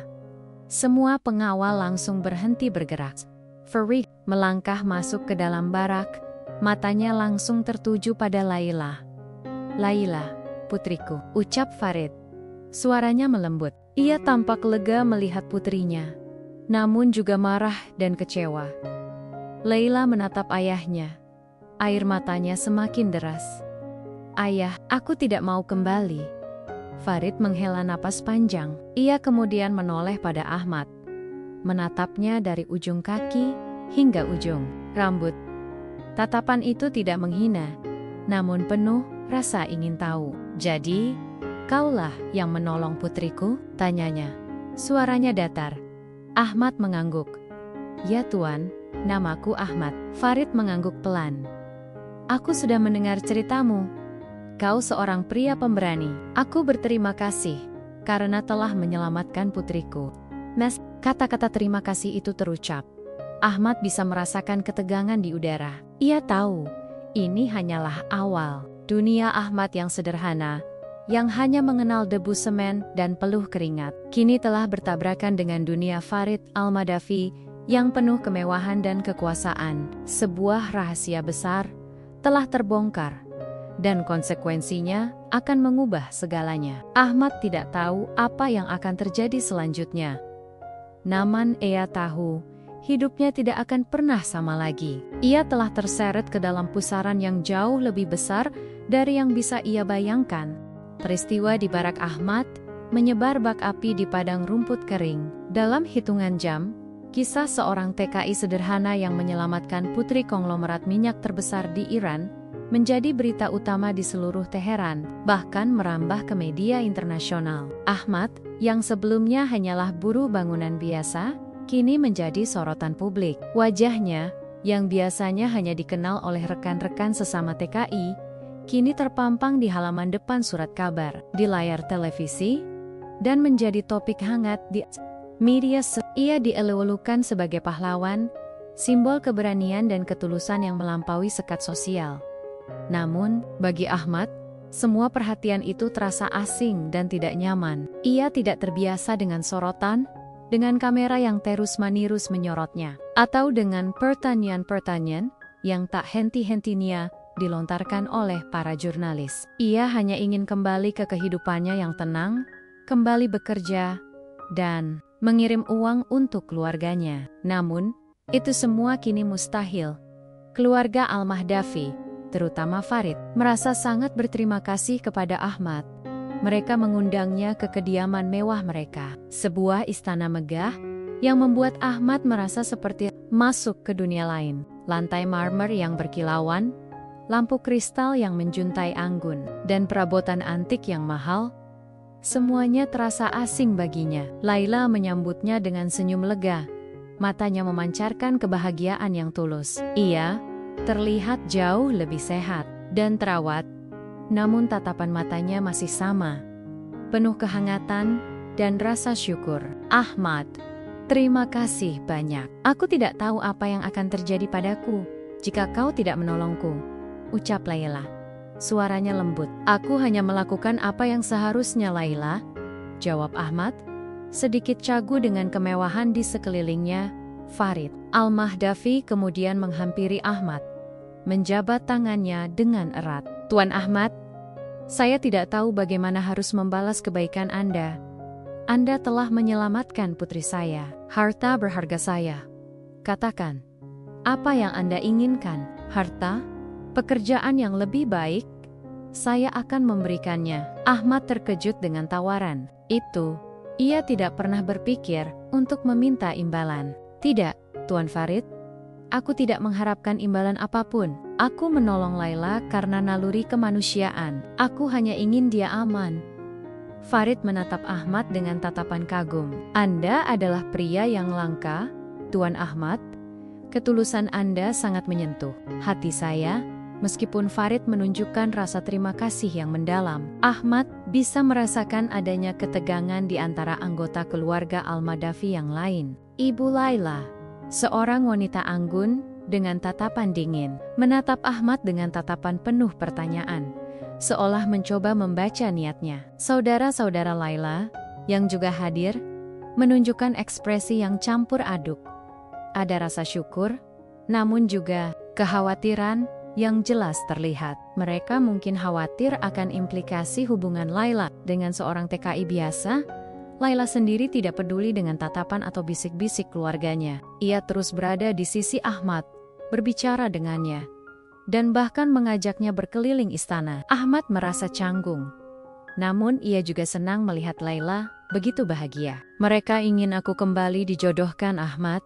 Semua pengawal langsung berhenti bergerak. Farid melangkah masuk ke dalam barak, matanya langsung tertuju pada Laila. Laila, putriku, ucap Farid. Suaranya melembut. Ia tampak lega melihat putrinya, namun juga marah dan kecewa. Laila menatap ayahnya. Air matanya semakin deras. Ayah, aku tidak mau kembali. Farid menghela napas panjang. Ia kemudian menoleh pada Ahmad, menatapnya dari ujung kaki hingga ujung rambut. Tatapan itu tidak menghina, namun penuh rasa ingin tahu. Jadi, kaulah yang menolong putriku? Tanyanya. Suaranya datar. Ahmad mengangguk. Ya Tuan, namaku Ahmad. Farid mengangguk pelan. Aku sudah mendengar ceritamu. Kau seorang pria pemberani. Aku berterima kasih karena telah menyelamatkan putriku. Mes, kata-kata terima kasih itu terucap. Ahmad bisa merasakan ketegangan di udara. Ia tahu, ini hanyalah awal. Dunia Ahmad yang sederhana, yang hanya mengenal debu semen dan peluh keringat, kini telah bertabrakan dengan dunia Farid Al-Madafi yang penuh kemewahan dan kekuasaan. Sebuah rahasia besar telah terbongkar, dan konsekuensinya akan mengubah segalanya. Ahmad tidak tahu apa yang akan terjadi selanjutnya. Namun ia tahu, hidupnya tidak akan pernah sama lagi. Ia telah terseret ke dalam pusaran yang jauh lebih besar dari yang bisa ia bayangkan. Peristiwa di barak Ahmad menyebar bak api di padang rumput kering. Dalam hitungan jam, kisah seorang TKI sederhana yang menyelamatkan putri konglomerat minyak terbesar di Iran menjadi berita utama di seluruh Teheran, bahkan merambah ke media internasional. Ahmad, yang sebelumnya hanyalah buruh bangunan biasa, kini menjadi sorotan publik. Wajahnya, yang biasanya hanya dikenal oleh rekan-rekan sesama TKI, kini terpampang di halaman depan surat kabar, di layar televisi, dan menjadi topik hangat di media. Ia dielulukan sebagai pahlawan, simbol keberanian dan ketulusan yang melampaui sekat sosial. Namun, bagi Ahmad, semua perhatian itu terasa asing dan tidak nyaman. Ia tidak terbiasa dengan sorotan, dengan kamera yang terus-menerus menyorotnya, atau dengan pertanyaan-pertanyaan yang tak henti-hentinya dilontarkan oleh para jurnalis. Ia hanya ingin kembali ke kehidupannya yang tenang, kembali bekerja, dan mengirim uang untuk keluarganya. Namun, itu semua kini mustahil. Keluarga Al-Madafi, terutama Farid, merasa sangat berterima kasih kepada Ahmad. Mereka mengundangnya ke kediaman mewah mereka, sebuah istana megah yang membuat Ahmad merasa seperti masuk ke dunia lain. Lantai marmer yang berkilauan, lampu kristal yang menjuntai anggun, dan perabotan antik yang mahal, semuanya terasa asing baginya. Laila menyambutnya dengan senyum lega, matanya memancarkan kebahagiaan yang tulus. Ia terlihat jauh lebih sehat dan terawat, namun tatapan matanya masih sama, penuh kehangatan dan rasa syukur. Ahmad, terima kasih banyak. Aku tidak tahu apa yang akan terjadi padaku jika kau tidak menolongku, ucap Laila. Suaranya lembut. Aku hanya melakukan apa yang seharusnya, Laila, jawab Ahmad, sedikit cagu dengan kemewahan di sekelilingnya, Farid. Al-Mahdavi kemudian menghampiri Ahmad, menjabat tangannya dengan erat. Tuan Ahmad, saya tidak tahu bagaimana harus membalas kebaikan Anda. Anda telah menyelamatkan putri saya, harta berharga saya. Katakan, apa yang Anda inginkan? Harta? Pekerjaan yang lebih baik? Saya akan memberikannya. Ahmad terkejut dengan tawaran itu. Ia tidak pernah berpikir untuk meminta imbalan. Tidak, Tuan Farid. Aku tidak mengharapkan imbalan apapun. Aku menolong Laila karena naluri kemanusiaan. Aku hanya ingin dia aman. Farid menatap Ahmad dengan tatapan kagum. Anda adalah pria yang langka, Tuan Ahmad. Ketulusan Anda sangat menyentuh hati saya. Meskipun Farid menunjukkan rasa terima kasih yang mendalam, Ahmad bisa merasakan adanya ketegangan di antara anggota keluarga Al-Mahdavi yang lain. Ibu Laila, seorang wanita anggun dengan tatapan dingin, menatap Ahmad dengan tatapan penuh pertanyaan, seolah mencoba membaca niatnya. Saudara-saudara Laila, yang juga hadir, menunjukkan ekspresi yang campur aduk. Ada rasa syukur, namun juga kekhawatiran yang jelas terlihat. Mereka mungkin khawatir akan implikasi hubungan Laila dengan seorang TKI biasa. Laila sendiri tidak peduli dengan tatapan atau bisik-bisik keluarganya. Ia terus berada di sisi Ahmad, berbicara dengannya, dan bahkan mengajaknya berkeliling istana. Ahmad merasa canggung. Namun ia juga senang melihat Laila begitu bahagia. Mereka ingin aku kembali dijodohkan, Ahmad,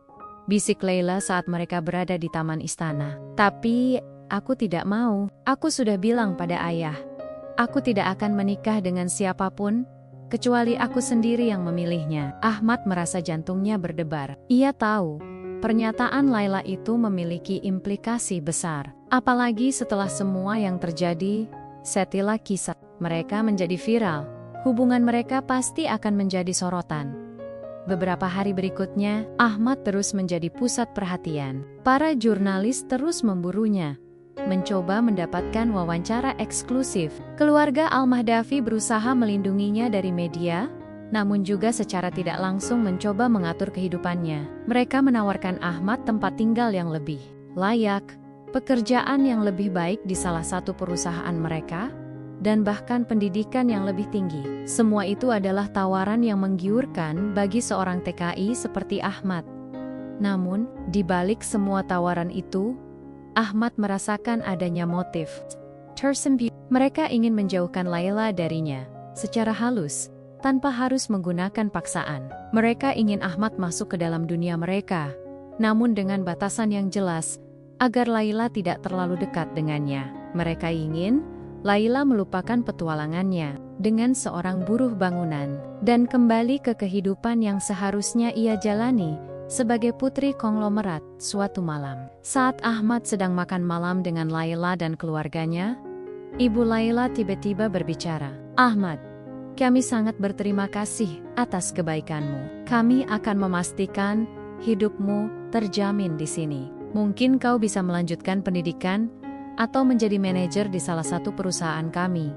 bisik Laila saat mereka berada di taman istana. Tapi aku tidak mau. Aku sudah bilang pada ayah, aku tidak akan menikah dengan siapapun, kecuali aku sendiri yang memilihnya. Ahmad merasa jantungnya berdebar. Ia tahu, pernyataan Laila itu memiliki implikasi besar. Apalagi setelah semua yang terjadi, setelah kisah mereka menjadi viral, hubungan mereka pasti akan menjadi sorotan. Beberapa hari berikutnya, Ahmad terus menjadi pusat perhatian. Para jurnalis terus memburunya, mencoba mendapatkan wawancara eksklusif. Keluarga Al-Mahdavi berusaha melindunginya dari media, namun juga secara tidak langsung mencoba mengatur kehidupannya. Mereka menawarkan Ahmad tempat tinggal yang lebih layak, pekerjaan yang lebih baik di salah satu perusahaan mereka, dan bahkan pendidikan yang lebih tinggi. Semua itu adalah tawaran yang menggiurkan bagi seorang TKI seperti Ahmad. Namun, di balik semua tawaran itu, Ahmad merasakan adanya motif tersembunyi. Mereka ingin menjauhkan Laila darinya secara halus, tanpa harus menggunakan paksaan. Mereka ingin Ahmad masuk ke dalam dunia mereka, namun dengan batasan yang jelas, agar Laila tidak terlalu dekat dengannya. Mereka ingin Laila melupakan petualangannya dengan seorang buruh bangunan dan kembali ke kehidupan yang seharusnya ia jalani sebagai putri konglomerat. Suatu malam, saat Ahmad sedang makan malam dengan Laila dan keluarganya, ibu Laila tiba-tiba berbicara. Ahmad, kami sangat berterima kasih atas kebaikanmu. Kami akan memastikan hidupmu terjamin di sini. Mungkin kau bisa melanjutkan pendidikan atau menjadi manajer di salah satu perusahaan kami.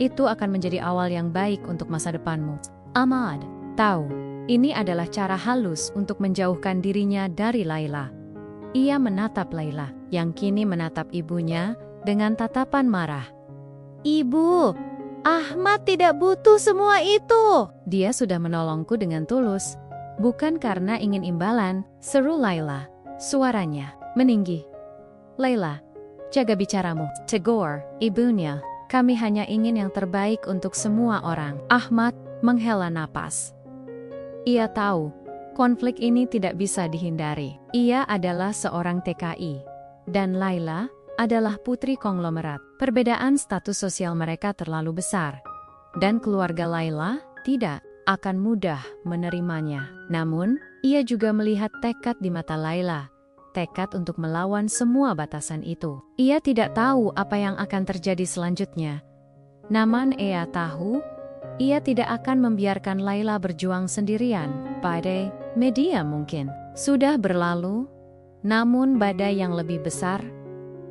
Itu akan menjadi awal yang baik untuk masa depanmu. Ahmad tahu, ini adalah cara halus untuk menjauhkan dirinya dari Laila. Ia menatap Laila, yang kini menatap ibunya dengan tatapan marah. Ibu, Ahmad tidak butuh semua itu. Dia sudah menolongku dengan tulus, bukan karena ingin imbalan, seru Laila. Suaranya meninggi. Laila, jaga bicaramu. Tegur ibunya. Kami hanya ingin yang terbaik untuk semua orang. Ahmad menghela napas. Ia tahu, konflik ini tidak bisa dihindari. Ia adalah seorang TKI, dan Laila adalah putri konglomerat. Perbedaan status sosial mereka terlalu besar, dan keluarga Laila tidak akan mudah menerimanya. Namun, ia juga melihat tekad di mata Laila, tekad untuk melawan semua batasan itu. Ia tidak tahu apa yang akan terjadi selanjutnya. Namun ia tahu, ia tidak akan membiarkan Laila berjuang sendirian. Badai media mungkin sudah berlalu, namun badai yang lebih besar,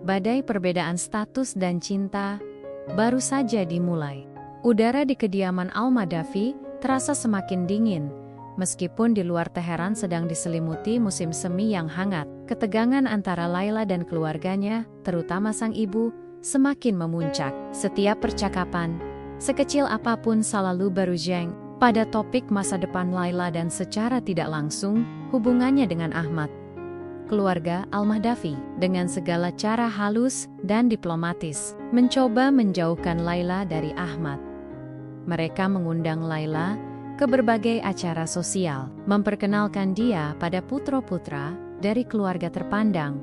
badai perbedaan status dan cinta, baru saja dimulai. Udara di kediaman Al-Mahdavi terasa semakin dingin, Meskipun di luar Teheran sedang diselimuti musim semi yang hangat, ketegangan antara Laila dan keluarganya, terutama sang ibu, semakin memuncak. Setiap percakapan, sekecil apapun selalu berujung pada topik masa depan Laila dan secara tidak langsung, hubungannya dengan Ahmad. Keluarga Al-Mahdavi, dengan segala cara halus dan diplomatis, mencoba menjauhkan Laila dari Ahmad. Mereka mengundang Laila ke berbagai acara sosial, memperkenalkan dia pada putra-putra dari keluarga terpandang,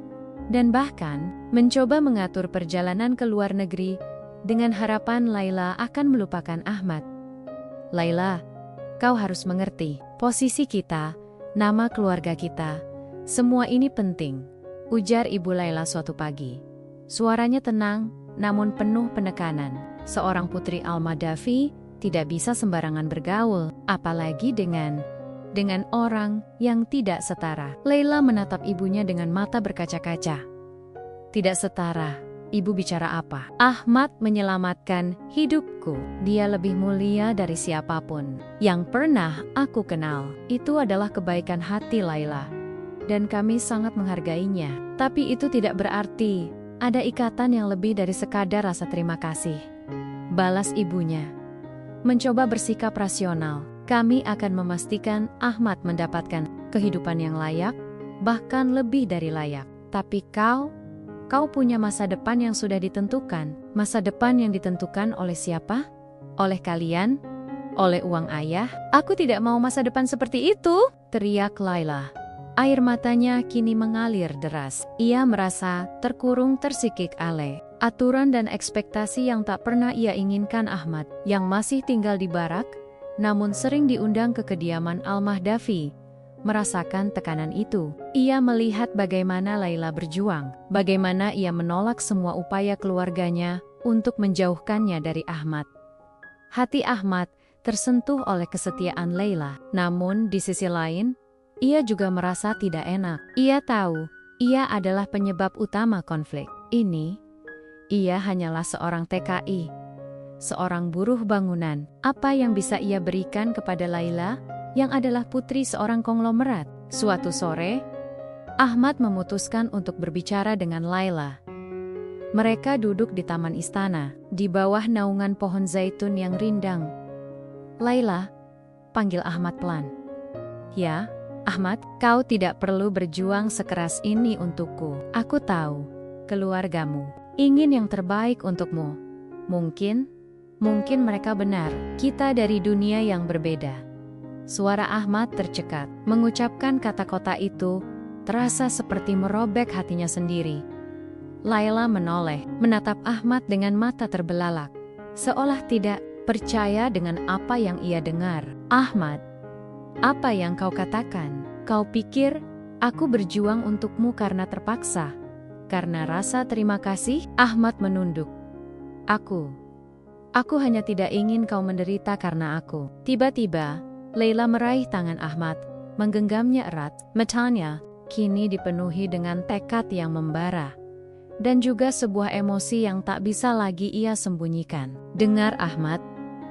dan bahkan mencoba mengatur perjalanan ke luar negeri dengan harapan Laila akan melupakan Ahmad. Laila, kau harus mengerti, posisi kita, nama keluarga kita, semua ini penting, ujar ibu Laila suatu pagi. Suaranya tenang, namun penuh penekanan. Seorang putri Al-Mahdavi tidak bisa sembarangan bergaul, apalagi dengan orang yang tidak setara. Laila menatap ibunya dengan mata berkaca-kaca. Tidak setara, ibu bicara apa? Ahmad menyelamatkan hidupku. Dia lebih mulia dari siapapun yang pernah aku kenal. Itu adalah kebaikan hati Laila, dan kami sangat menghargainya. Tapi itu tidak berarti ada ikatan yang lebih dari sekadar rasa terima kasih, balas ibunya. Mencoba bersikap rasional, kami akan memastikan Ahmad mendapatkan kehidupan yang layak, bahkan lebih dari layak. Tapi kau punya masa depan yang sudah ditentukan. Masa depan yang ditentukan oleh siapa? Oleh kalian? Oleh uang ayah? Aku tidak mau masa depan seperti itu, teriak Laila. Air matanya kini mengalir deras. Ia merasa terkurung tersikik oleh aturan dan ekspektasi yang tak pernah ia inginkan. Ahmad, yang masih tinggal di barak, namun sering diundang ke kediaman Al-Mahdavi, merasakan tekanan itu. Ia melihat bagaimana Laila berjuang, bagaimana ia menolak semua upaya keluarganya untuk menjauhkannya dari Ahmad. Hati Ahmad tersentuh oleh kesetiaan Laila, namun di sisi lain, ia juga merasa tidak enak. Ia tahu, ia adalah penyebab utama konflik ini. Ia hanyalah seorang TKI, seorang buruh bangunan. Apa yang bisa ia berikan kepada Laila, yang adalah putri seorang konglomerat? Suatu sore, Ahmad memutuskan untuk berbicara dengan Laila. Mereka duduk di taman istana, di bawah naungan pohon zaitun yang rindang. Laila, panggil Ahmad pelan. Ya, Ahmad, kau tidak perlu berjuang sekeras ini untukku. Aku tahu, keluargamu ingin yang terbaik untukmu. Mungkin mereka benar. Kita dari dunia yang berbeda. Suara Ahmad tercekat. Mengucapkan kata-kata itu terasa seperti merobek hatinya sendiri. Laila menoleh, menatap Ahmad dengan mata terbelalak, seolah tidak percaya dengan apa yang ia dengar. Ahmad, apa yang kau katakan? Kau pikir aku berjuang untukmu karena terpaksa? Karena rasa terima kasih? Ahmad menunduk. Aku hanya tidak ingin kau menderita karena aku. Tiba-tiba, Laila meraih tangan Ahmad, menggenggamnya erat. Matanya kini dipenuhi dengan tekad yang membara, dan juga sebuah emosi yang tak bisa lagi ia sembunyikan. Dengar Ahmad,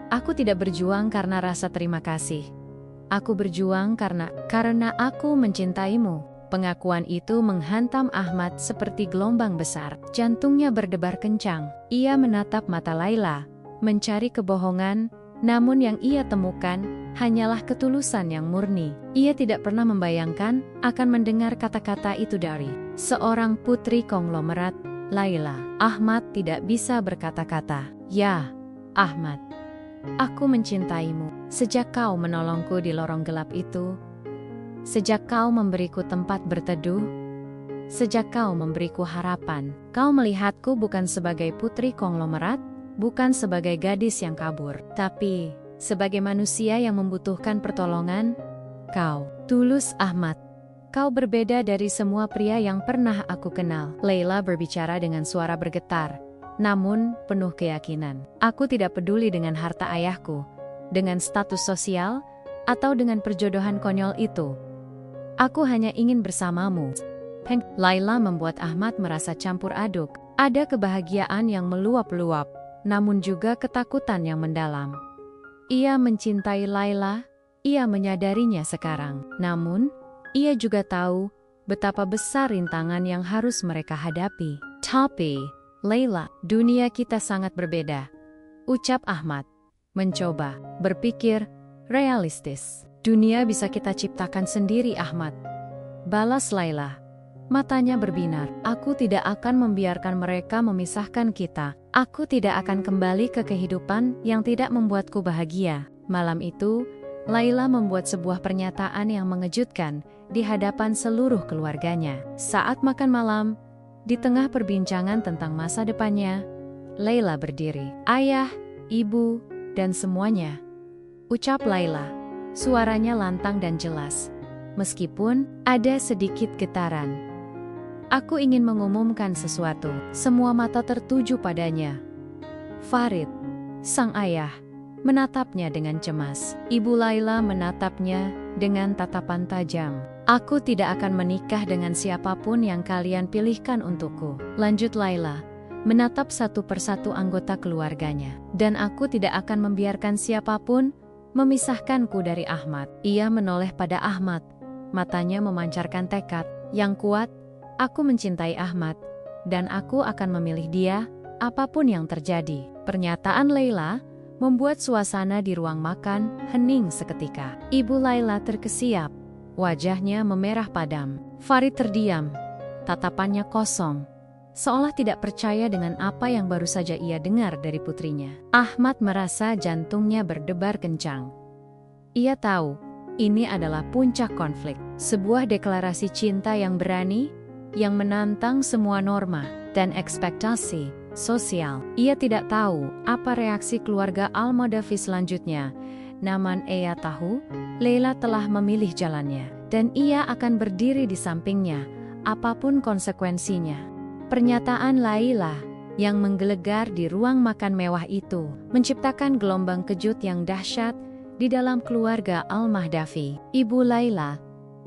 aku tidak berjuang karena rasa terima kasih. Aku berjuang karena aku mencintaimu. Pengakuan itu menghantam Ahmad seperti gelombang besar. Jantungnya berdebar kencang. Ia menatap mata Laila, mencari kebohongan, namun yang ia temukan hanyalah ketulusan yang murni. Ia tidak pernah membayangkan akan mendengar kata-kata itu dari seorang putri konglomerat, Laila. Ahmad tidak bisa berkata-kata. Ya, Ahmad, aku mencintaimu. Sejak kau menolongku di lorong gelap itu, sejak kau memberiku tempat berteduh, sejak kau memberiku harapan, kau melihatku bukan sebagai putri konglomerat, bukan sebagai gadis yang kabur, tapi sebagai manusia yang membutuhkan pertolongan. Kau tulus, Ahmad. Kau berbeda dari semua pria yang pernah aku kenal. Laila berbicara dengan suara bergetar, namun penuh keyakinan. Aku tidak peduli dengan harta ayahku, dengan status sosial, atau dengan perjodohan konyol itu. Aku hanya ingin bersamamu. Laila membuat Ahmad merasa campur aduk. Ada kebahagiaan yang meluap-luap, namun juga ketakutan yang mendalam. Ia mencintai Laila, ia menyadarinya sekarang. Namun, ia juga tahu betapa besar rintangan yang harus mereka hadapi. Tapi, Laila, dunia kita sangat berbeda, ucap Ahmad, mencoba berpikir realistis. Dunia bisa kita ciptakan sendiri, Ahmad, balas Laila. Matanya berbinar. Aku tidak akan membiarkan mereka memisahkan kita. Aku tidak akan kembali ke kehidupan yang tidak membuatku bahagia. Malam itu, Laila membuat sebuah pernyataan yang mengejutkan di hadapan seluruh keluarganya. Saat makan malam, di tengah perbincangan tentang masa depannya, Laila berdiri. Ayah, ibu, dan semuanya, ucap Laila. Suaranya lantang dan jelas, meskipun ada sedikit getaran. Aku ingin mengumumkan sesuatu. Semua mata tertuju padanya. Farid, sang ayah, menatapnya dengan cemas. Ibu Laila menatapnya dengan tatapan tajam. Aku tidak akan menikah dengan siapapun yang kalian pilihkan untukku, lanjut Laila, menatap satu persatu anggota keluarganya. Dan aku tidak akan membiarkan siapapun memisahkanku dari Ahmad. Ia menoleh pada Ahmad, matanya memancarkan tekad yang kuat. Aku mencintai Ahmad, dan aku akan memilih dia, apapun yang terjadi. Pernyataan Laila membuat suasana di ruang makan hening seketika. Ibu Laila terkesiap, wajahnya memerah padam. Farid terdiam, tatapannya kosong, seolah tidak percaya dengan apa yang baru saja ia dengar dari putrinya. Ahmad merasa jantungnya berdebar kencang. Ia tahu, ini adalah puncak konflik, sebuah deklarasi cinta yang berani, yang menantang semua norma dan ekspektasi sosial. Ia tidak tahu apa reaksi keluarga Al-Madavi selanjutnya. Namun ia tahu, Laila telah memilih jalannya, dan ia akan berdiri di sampingnya, apapun konsekuensinya. Pernyataan Laila yang menggelegar di ruang makan mewah itu menciptakan gelombang kejut yang dahsyat di dalam keluarga Al-Mahdavi. Ibu Laila,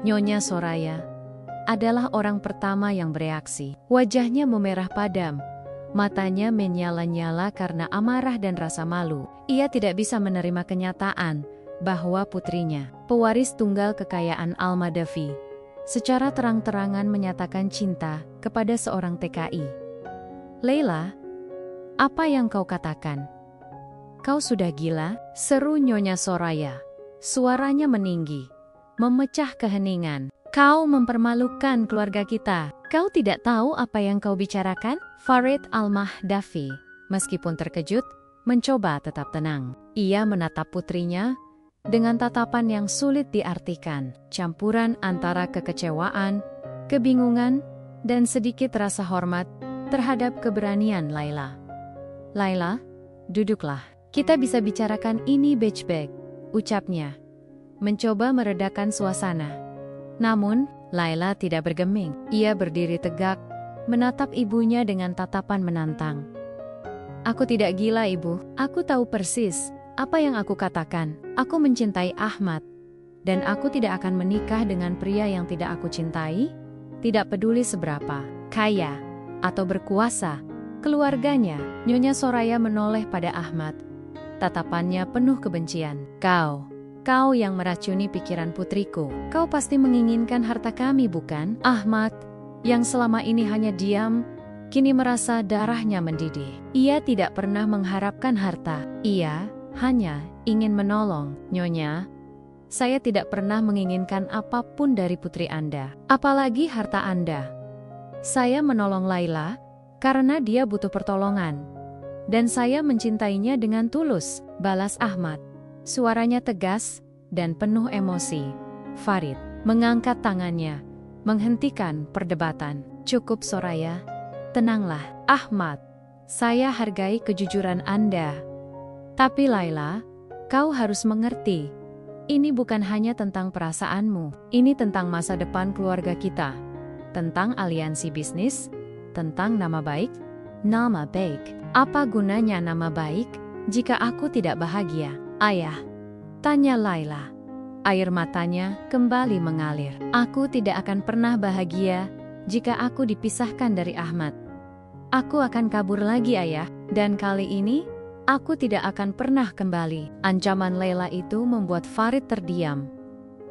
Nyonya Soraya, adalah orang pertama yang bereaksi. Wajahnya memerah padam, matanya menyala-nyala karena amarah dan rasa malu. Ia tidak bisa menerima kenyataan bahwa putrinya, pewaris tunggal kekayaan Al-Madavi, secara terang-terangan menyatakan cinta kepada seorang TKI. Laila, apa yang kau katakan? Kau sudah gila? Seru Nyonya Soraya. Suaranya meninggi, memecah keheningan. Kau mempermalukan keluarga kita. Kau tidak tahu apa yang kau bicarakan? Farid Al-Mahdavi, meskipun terkejut, mencoba tetap tenang. Ia menatap putrinya dengan tatapan yang sulit diartikan, campuran antara kekecewaan, kebingungan, dan sedikit rasa hormat terhadap keberanian Laila. Laila, duduklah. Kita bisa bicarakan ini baik-baik, ucapnya, mencoba meredakan suasana. Namun, Laila tidak bergeming. Ia berdiri tegak, menatap ibunya dengan tatapan menantang. Aku tidak gila, Ibu. Aku tahu persis apa yang aku katakan. Aku mencintai Ahmad, dan aku tidak akan menikah dengan pria yang tidak aku cintai, tidak peduli seberapa kaya atau berkuasa keluarganya. Nyonya Soraya menoleh pada Ahmad, tatapannya penuh kebencian. Kau yang meracuni pikiran putriku. Kau pasti menginginkan harta kami, bukan? Ahmad, yang selama ini hanya diam, kini merasa darahnya mendidih. Ia tidak pernah mengharapkan harta. Ia hanya ingin menolong. Nyonya, saya tidak pernah menginginkan apapun dari putri Anda, apalagi harta Anda. Saya menolong Laila karena dia butuh pertolongan, dan saya mencintainya dengan tulus, balas Ahmad. Suaranya tegas dan penuh emosi. Farid mengangkat tangannya, menghentikan perdebatan. Cukup Soraya, tenanglah. Ahmad, saya hargai kejujuran Anda. Tapi Laila, kau harus mengerti, ini bukan hanya tentang perasaanmu. Ini tentang masa depan keluarga kita, tentang aliansi bisnis, tentang nama baik. Nama baik? Apa gunanya nama baik jika aku tidak bahagia? Ayah, tanya Laila. Air matanya kembali mengalir. Aku tidak akan pernah bahagia jika aku dipisahkan dari Ahmad. Aku akan kabur lagi, Ayah. Dan kali ini, Aku tidak akan pernah kembali. Ancaman Laila itu membuat Farid terdiam.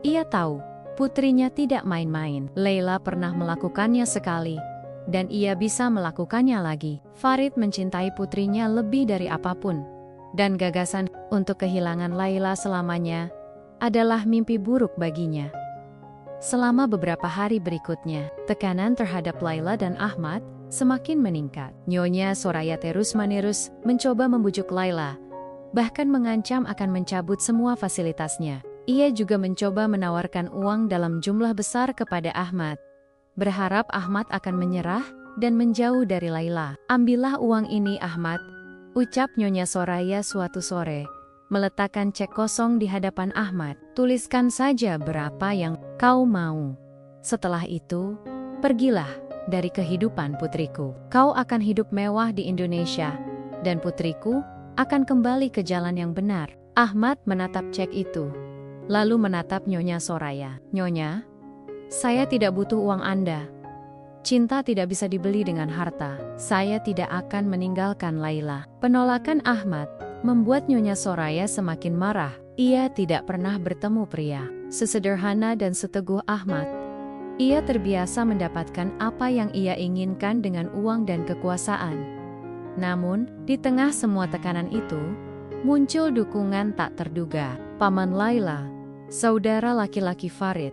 Ia tahu, putrinya tidak main-main. Laila pernah melakukannya sekali, dan ia bisa melakukannya lagi. Farid mencintai putrinya lebih dari apapun, dan gagasan untuk kehilangan Laila selamanya adalah mimpi buruk baginya. Selama beberapa hari berikutnya, tekanan terhadap Laila dan Ahmad semakin meningkat. Nyonya Soraya terus-menerus mencoba membujuk Laila, bahkan mengancam akan mencabut semua fasilitasnya. Ia juga mencoba menawarkan uang dalam jumlah besar kepada Ahmad, berharap Ahmad akan menyerah dan menjauh dari Laila. "Ambillah uang ini, Ahmad," ucap Nyonya Soraya suatu sore, meletakkan cek kosong di hadapan Ahmad. "Tuliskan saja berapa yang kau mau. Setelah itu, pergilah dari kehidupan putriku. Kau akan hidup mewah di Indonesia, dan putriku akan kembali ke jalan yang benar." Ahmad menatap cek itu, lalu menatap Nyonya Soraya. "Nyonya, saya tidak butuh uang Anda. Cinta tidak bisa dibeli dengan harta. Saya tidak akan meninggalkan Laila." Penolakan Ahmad membuat Nyonya Soraya semakin marah. Ia tidak pernah bertemu pria sesederhana dan seteguh Ahmad. Ia terbiasa mendapatkan apa yang ia inginkan dengan uang dan kekuasaan. Namun, di tengah semua tekanan itu, muncul dukungan tak terduga. Paman Laila, saudara laki-laki Farid,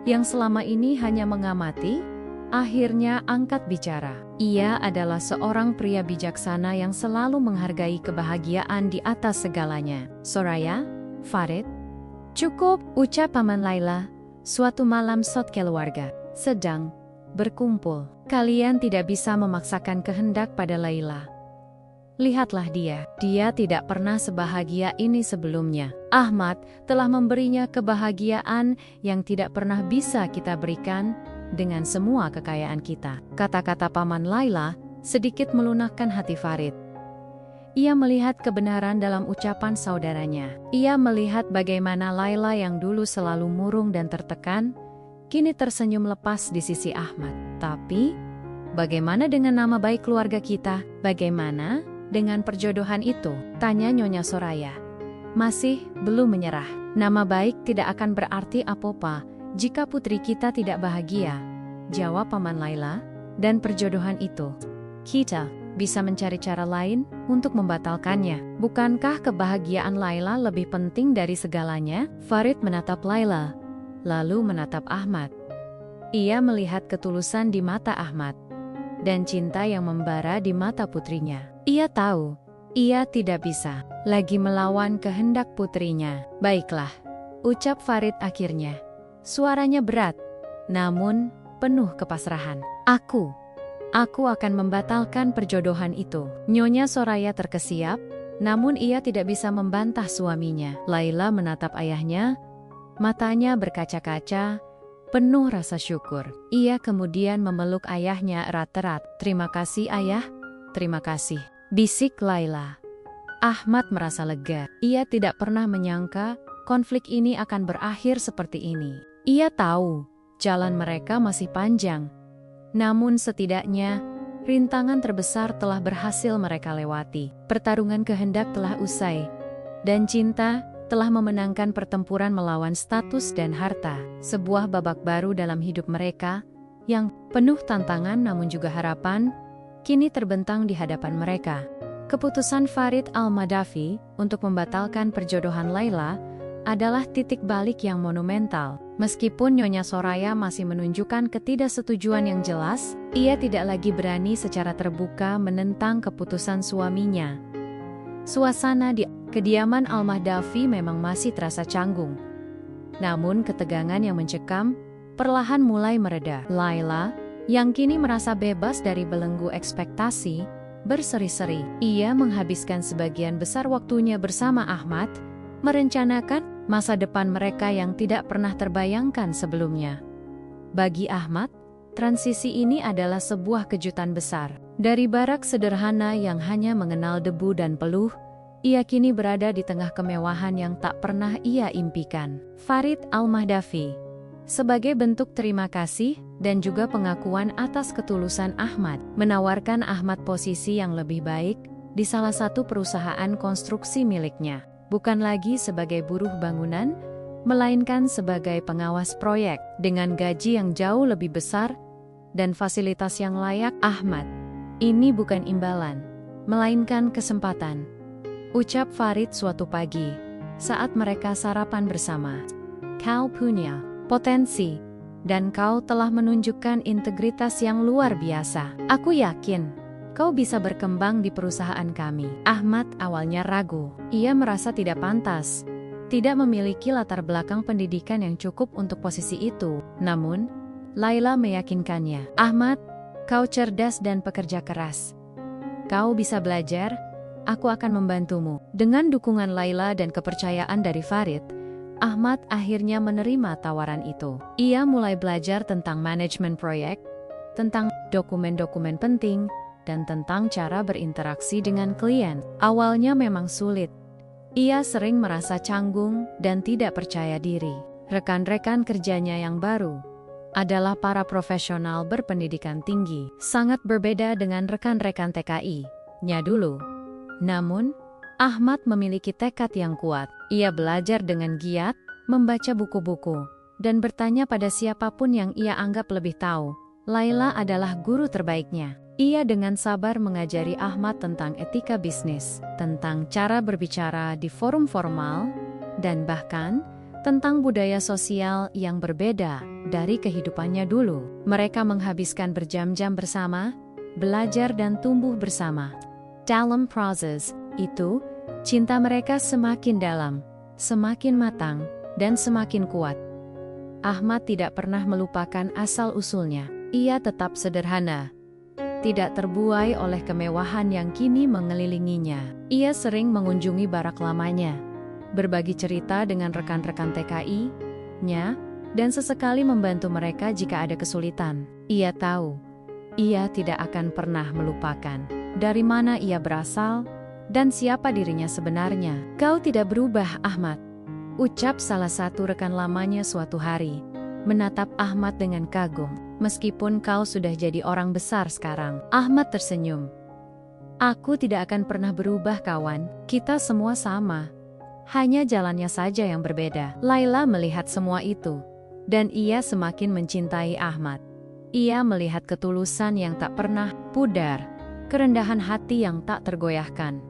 yang selama ini hanya mengamati, akhirnya angkat bicara. Ia adalah seorang pria bijaksana yang selalu menghargai kebahagiaan di atas segalanya. "Soraya, Farid, cukup," ucap Paman Laila. "Suatu malam keluarga sedang berkumpul. Kalian tidak bisa memaksakan kehendak pada Laila. Lihatlah dia tidak pernah sebahagia ini sebelumnya. Ahmad telah memberinya kebahagiaan yang tidak pernah bisa kita berikan dengan semua kekayaan kita." Kata-kata Paman Laila sedikit melunakkan hati Farid. Ia melihat kebenaran dalam ucapan saudaranya. Ia melihat bagaimana Laila yang dulu selalu murung dan tertekan, kini tersenyum lepas di sisi Ahmad. "Tapi, bagaimana dengan nama baik keluarga kita? Bagaimana dengan perjodohan itu?" tanya Nyonya Soraya. "Masih belum menyerah. Nama baik tidak akan berarti apa-apa jika putri kita tidak bahagia," jawab Paman Laila. "Dan perjodohan itu, kita bisa mencari cara lain untuk membatalkannya. Bukankah kebahagiaan Laila lebih penting dari segalanya?" Farid menatap Laila, lalu menatap Ahmad. Ia melihat ketulusan di mata Ahmad dan cinta yang membara di mata putrinya. Ia tahu, ia tidak bisa lagi melawan kehendak putrinya. "Baiklah," ucap Farid akhirnya. Suaranya berat, namun penuh kepasrahan. Aku akan membatalkan perjodohan itu." Nyonya Soraya terkesiap, namun ia tidak bisa membantah suaminya. Laila menatap ayahnya, matanya berkaca-kaca, penuh rasa syukur. Ia kemudian memeluk ayahnya erat-erat. "Terima kasih, Ayah. Terima kasih," bisik Laila. Ahmad merasa lega. Ia tidak pernah menyangka konflik ini akan berakhir seperti ini. Ia tahu jalan mereka masih panjang, namun setidaknya rintangan terbesar telah berhasil mereka lewati. Pertarungan kehendak telah usai, dan cinta telah memenangkan pertempuran melawan status dan harta. Sebuah babak baru dalam hidup mereka, yang penuh tantangan namun juga harapan, kini terbentang di hadapan mereka. Keputusan Farid Al-Madafi untuk membatalkan perjodohan Laila adalah titik balik yang monumental. Meskipun Nyonya Soraya masih menunjukkan ketidaksetujuan yang jelas, ia tidak lagi berani secara terbuka menentang keputusan suaminya. Suasana di kediaman Al-Madafi memang masih terasa canggung. Namun ketegangan yang mencekam perlahan mulai mereda. Laila, yang kini merasa bebas dari belenggu ekspektasi, berseri-seri. Ia menghabiskan sebagian besar waktunya bersama Ahmad, merencanakan masa depan mereka yang tidak pernah terbayangkan sebelumnya. Bagi Ahmad, transisi ini adalah sebuah kejutan besar. Dari barak sederhana yang hanya mengenal debu dan peluh, ia kini berada di tengah kemewahan yang tak pernah ia impikan. Farid Al-Madafi, sebagai bentuk terima kasih dan juga pengakuan atas ketulusan Ahmad, menawarkan Ahmad posisi yang lebih baik di salah satu perusahaan konstruksi miliknya. Bukan lagi sebagai buruh bangunan, melainkan sebagai pengawas proyek dengan gaji yang jauh lebih besar dan fasilitas yang layak. Ahmad, ini bukan imbalan, melainkan kesempatan, ucap Farid suatu pagi saat mereka sarapan bersama. Kau punya potensi, dan kau telah menunjukkan integritas yang luar biasa. Aku yakin kau bisa berkembang di perusahaan kami. Ahmad awalnya ragu. Ia merasa tidak pantas, tidak memiliki latar belakang pendidikan yang cukup untuk posisi itu. Namun, Laila meyakinkannya. Ahmad, kau cerdas dan pekerja keras. Kau bisa belajar, aku akan membantumu. Dengan dukungan Laila dan kepercayaan dari Farid, Ahmad akhirnya menerima tawaran itu. Ia mulai belajar tentang manajemen proyek, tentang dokumen-dokumen penting, dan tentang cara berinteraksi dengan klien. Awalnya memang sulit. Ia sering merasa canggung dan tidak percaya diri. Rekan-rekan kerjanya yang baru adalah para profesional berpendidikan tinggi, sangat berbeda dengan rekan-rekan TKI-nya dulu. Namun, Ahmad memiliki tekad yang kuat. Ia belajar dengan giat, membaca buku-buku, dan bertanya pada siapapun yang ia anggap lebih tahu. Laila adalah guru terbaiknya. Ia dengan sabar mengajari Ahmad tentang etika bisnis, tentang cara berbicara di forum formal, dan bahkan tentang budaya sosial yang berbeda dari kehidupannya dulu. Mereka menghabiskan berjam-jam bersama, belajar dan tumbuh bersama. Dalam proses itu, cinta mereka semakin dalam, semakin matang, dan semakin kuat. Ahmad tidak pernah melupakan asal-usulnya. Ia tetap sederhana, tidak terbuai oleh kemewahan yang kini mengelilinginya. Ia sering mengunjungi barak lamanya, berbagi cerita dengan rekan-rekan TKI-nya, dan sesekali membantu mereka jika ada kesulitan. Ia tahu, ia tidak akan pernah melupakan dari mana ia berasal dan siapa dirinya sebenarnya. Kau tidak berubah, Ahmad, ucap salah satu rekan lamanya suatu hari, menatap Ahmad dengan kagum. Meskipun kau sudah jadi orang besar sekarang. Ahmad tersenyum. Aku tidak akan pernah berubah, kawan. Kita semua sama. Hanya jalannya saja yang berbeda. Laila melihat semua itu, dan ia semakin mencintai Ahmad. Ia melihat ketulusan yang tak pernah pudar, kerendahan hati yang tak tergoyahkan,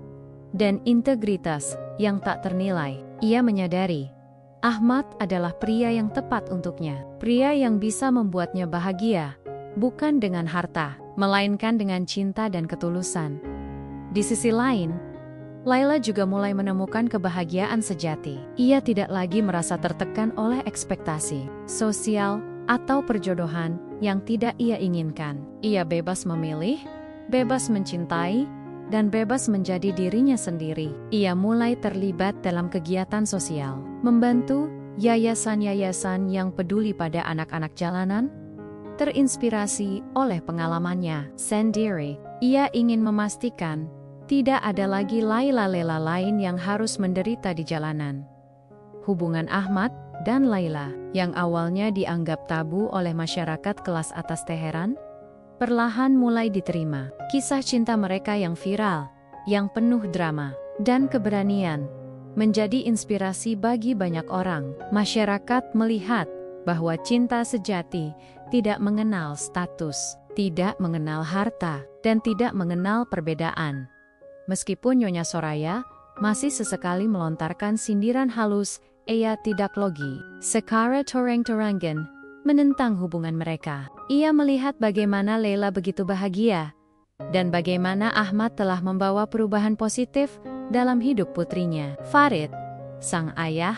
dan integritas yang tak ternilai. Ia menyadari Ahmad adalah pria yang tepat untuknya. Pria yang bisa membuatnya bahagia, bukan dengan harta, melainkan dengan cinta dan ketulusan. Di sisi lain, Laila juga mulai menemukan kebahagiaan sejati. Ia tidak lagi merasa tertekan oleh ekspektasi sosial atau perjodohan yang tidak ia inginkan. Ia bebas memilih, bebas mencintai, dan bebas menjadi dirinya sendiri. Ia mulai terlibat dalam kegiatan sosial, membantu yayasan-yayasan yang peduli pada anak-anak jalanan, terinspirasi oleh pengalamannya sendiri. Ia ingin memastikan tidak ada lagi Laila-Laila lain yang harus menderita di jalanan. Hubungan Ahmad dan Laila, yang awalnya dianggap tabu oleh masyarakat kelas atas Teheran, perlahan mulai diterima. Kisah cinta mereka yang viral, yang penuh drama dan keberanian, menjadi inspirasi bagi banyak orang. Masyarakat melihat bahwa cinta sejati tidak mengenal status, tidak mengenal harta, dan tidak mengenal perbedaan. Meskipun Nyonya Soraya masih sesekali melontarkan sindiran halus, ia tidak logi. Sekara toreng-torangan menentang hubungan mereka. Ia melihat bagaimana Laila begitu bahagia, dan bagaimana Ahmad telah membawa perubahan positif dalam hidup putrinya. Farid, sang ayah,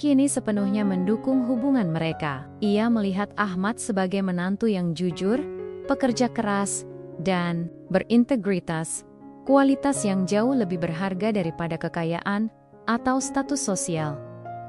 kini sepenuhnya mendukung hubungan mereka. Ia melihat Ahmad sebagai menantu yang jujur, pekerja keras, dan berintegritas, kualitas yang jauh lebih berharga daripada kekayaan atau status sosial.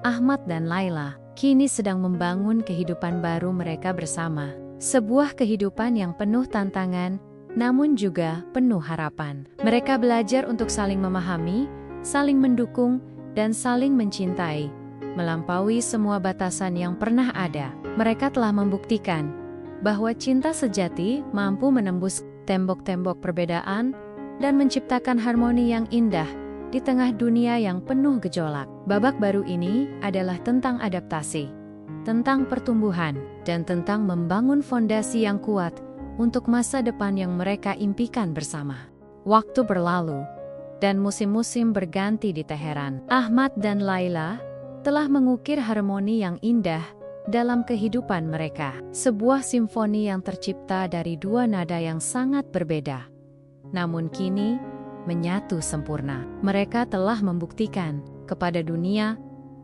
Ahmad dan Laila kini sedang membangun kehidupan baru mereka bersama. Sebuah kehidupan yang penuh tantangan, namun juga penuh harapan. Mereka belajar untuk saling memahami, saling mendukung, dan saling mencintai, melampaui semua batasan yang pernah ada. Mereka telah membuktikan bahwa cinta sejati mampu menembus tembok-tembok perbedaan dan menciptakan harmoni yang indah di tengah dunia yang penuh gejolak. Babak baru ini adalah tentang adaptasi, tentang pertumbuhan, dan tentang membangun fondasi yang kuat untuk masa depan yang mereka impikan bersama. Waktu berlalu, dan musim-musim berganti di Teheran. Ahmad dan Laila telah mengukir harmoni yang indah dalam kehidupan mereka. Sebuah simfoni yang tercipta dari dua nada yang sangat berbeda, namun kini menyatu sempurna. Mereka telah membuktikan kepada dunia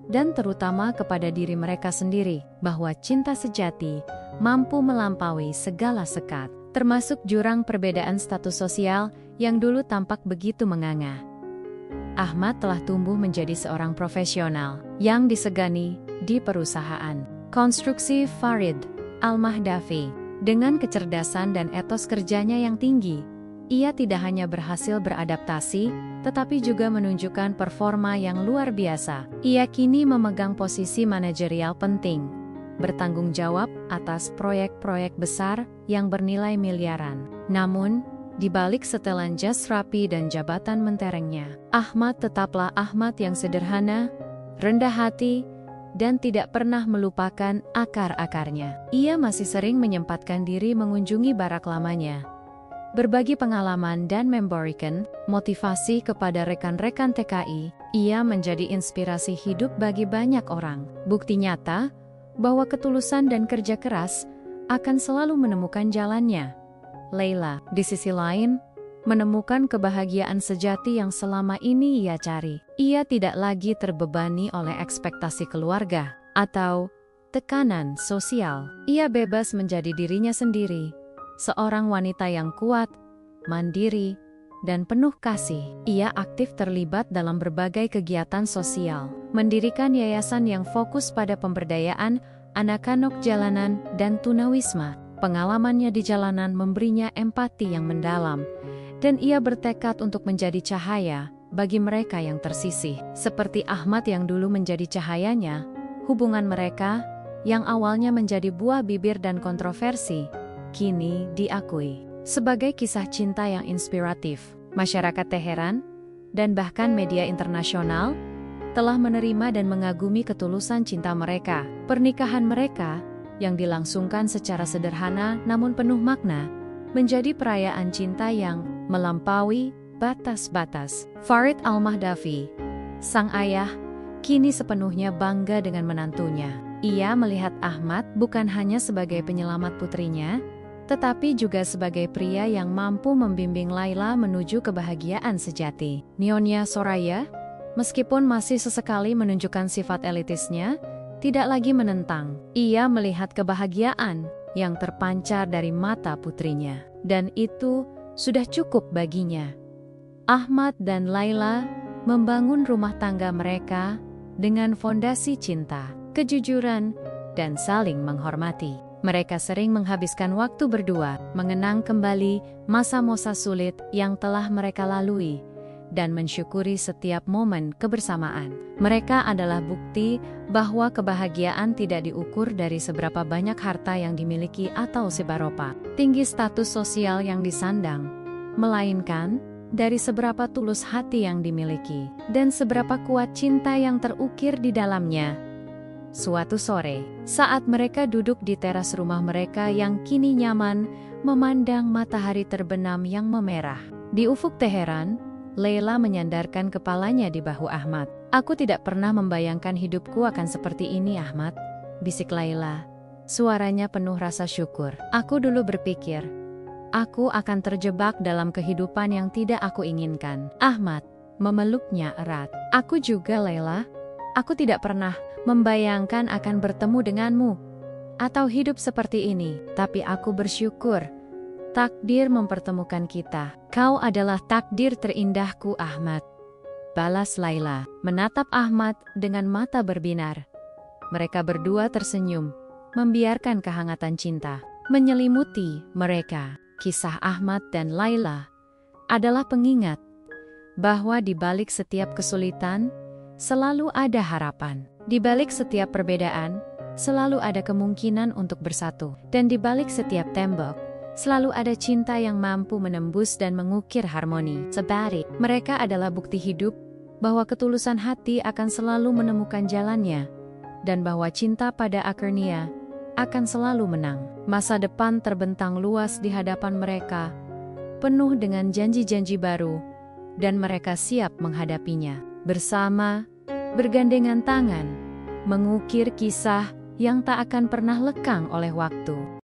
dan terutama kepada diri mereka sendiri bahwa cinta sejati mampu melampaui segala sekat, termasuk jurang perbedaan status sosial yang dulu tampak begitu menganga. Ahmad telah tumbuh menjadi seorang profesional yang disegani di perusahaan konstruksi Farid Al-Mahdavi. Dengan kecerdasan dan etos kerjanya yang tinggi, ia tidak hanya berhasil beradaptasi, tetapi juga menunjukkan performa yang luar biasa. Ia kini memegang posisi manajerial penting, bertanggung jawab atas proyek-proyek besar yang bernilai miliaran. Namun, di balik setelan jas rapi dan jabatan menterengnya, Ahmad tetaplah Ahmad yang sederhana, rendah hati, dan tidak pernah melupakan akar-akarnya. Ia masih sering menyempatkan diri mengunjungi barak lamanya, berbagi pengalaman dan memberikan motivasi kepada rekan-rekan TKI. Ia menjadi inspirasi hidup bagi banyak orang. Bukti nyata bahwa ketulusan dan kerja keras akan selalu menemukan jalannya. Laila, di sisi lain, menemukan kebahagiaan sejati yang selama ini ia cari. Ia tidak lagi terbebani oleh ekspektasi keluarga atau tekanan sosial. Ia bebas menjadi dirinya sendiri, seorang wanita yang kuat, mandiri, dan penuh kasih. Ia aktif terlibat dalam berbagai kegiatan sosial, mendirikan yayasan yang fokus pada pemberdayaan anak-anak jalanan dan tunawisma. Pengalamannya di jalanan memberinya empati yang mendalam, dan ia bertekad untuk menjadi cahaya bagi mereka yang tersisih. Seperti Ahmad yang dulu menjadi cahayanya, hubungan mereka yang awalnya menjadi buah bibir dan kontroversi, kini diakui sebagai kisah cinta yang inspiratif. Masyarakat Teheran dan bahkan media internasional telah menerima dan mengagumi ketulusan cinta mereka. Pernikahan mereka yang dilangsungkan secara sederhana namun penuh makna, menjadi perayaan cinta yang melampaui batas-batas. Farid Al-Mahdavi, sang ayah, kini sepenuhnya bangga dengan menantunya. Ia melihat Ahmad bukan hanya sebagai penyelamat putrinya, tetapi juga sebagai pria yang mampu membimbing Laila menuju kebahagiaan sejati. Nyonya Soraya, meskipun masih sesekali menunjukkan sifat elitisnya, tidak lagi menentang. Ia melihat kebahagiaan yang terpancar dari mata putrinya, dan itu sudah cukup baginya. Ahmad dan Laila membangun rumah tangga mereka dengan fondasi cinta, kejujuran, dan saling menghormati. Mereka sering menghabiskan waktu berdua, mengenang kembali masa-masa sulit yang telah mereka lalui, dan mensyukuri setiap momen kebersamaan. Mereka adalah bukti bahwa kebahagiaan tidak diukur dari seberapa banyak harta yang dimiliki atau seberapa tinggi status sosial yang disandang, melainkan dari seberapa tulus hati yang dimiliki dan seberapa kuat cinta yang terukir di dalamnya. Suatu sore, saat mereka duduk di teras rumah mereka yang kini nyaman, memandang matahari terbenam yang memerah di ufuk Teheran, Laila menyandarkan kepalanya di bahu Ahmad. "Aku tidak pernah membayangkan hidupku akan seperti ini, Ahmad," bisik Laila. Suaranya penuh rasa syukur. "Aku dulu berpikir, aku akan terjebak dalam kehidupan yang tidak aku inginkan." Ahmad memeluknya erat. "Aku juga, Laila. Aku tidak pernah membayangkan akan bertemu denganmu atau hidup seperti ini, tapi aku bersyukur takdir mempertemukan kita. Kau adalah takdir terindahku, Ahmad," balas Laila, menatap Ahmad dengan mata berbinar. Mereka berdua tersenyum, membiarkan kehangatan cinta menyelimuti mereka. Kisah Ahmad dan Laila adalah pengingat bahwa di balik setiap kesulitan selalu ada harapan. Di balik setiap perbedaan selalu ada kemungkinan untuk bersatu. Dan di balik setiap tembok Selalu ada cinta yang mampu menembus dan mengukir harmoni. Sebalik, mereka adalah bukti hidup bahwa ketulusan hati akan selalu menemukan jalannya, dan bahwa cinta pada akhirnya akan selalu menang. Masa depan terbentang luas di hadapan mereka, penuh dengan janji-janji baru, dan mereka siap menghadapinya. Bersama, bergandengan tangan, mengukir kisah yang tak akan pernah lekang oleh waktu.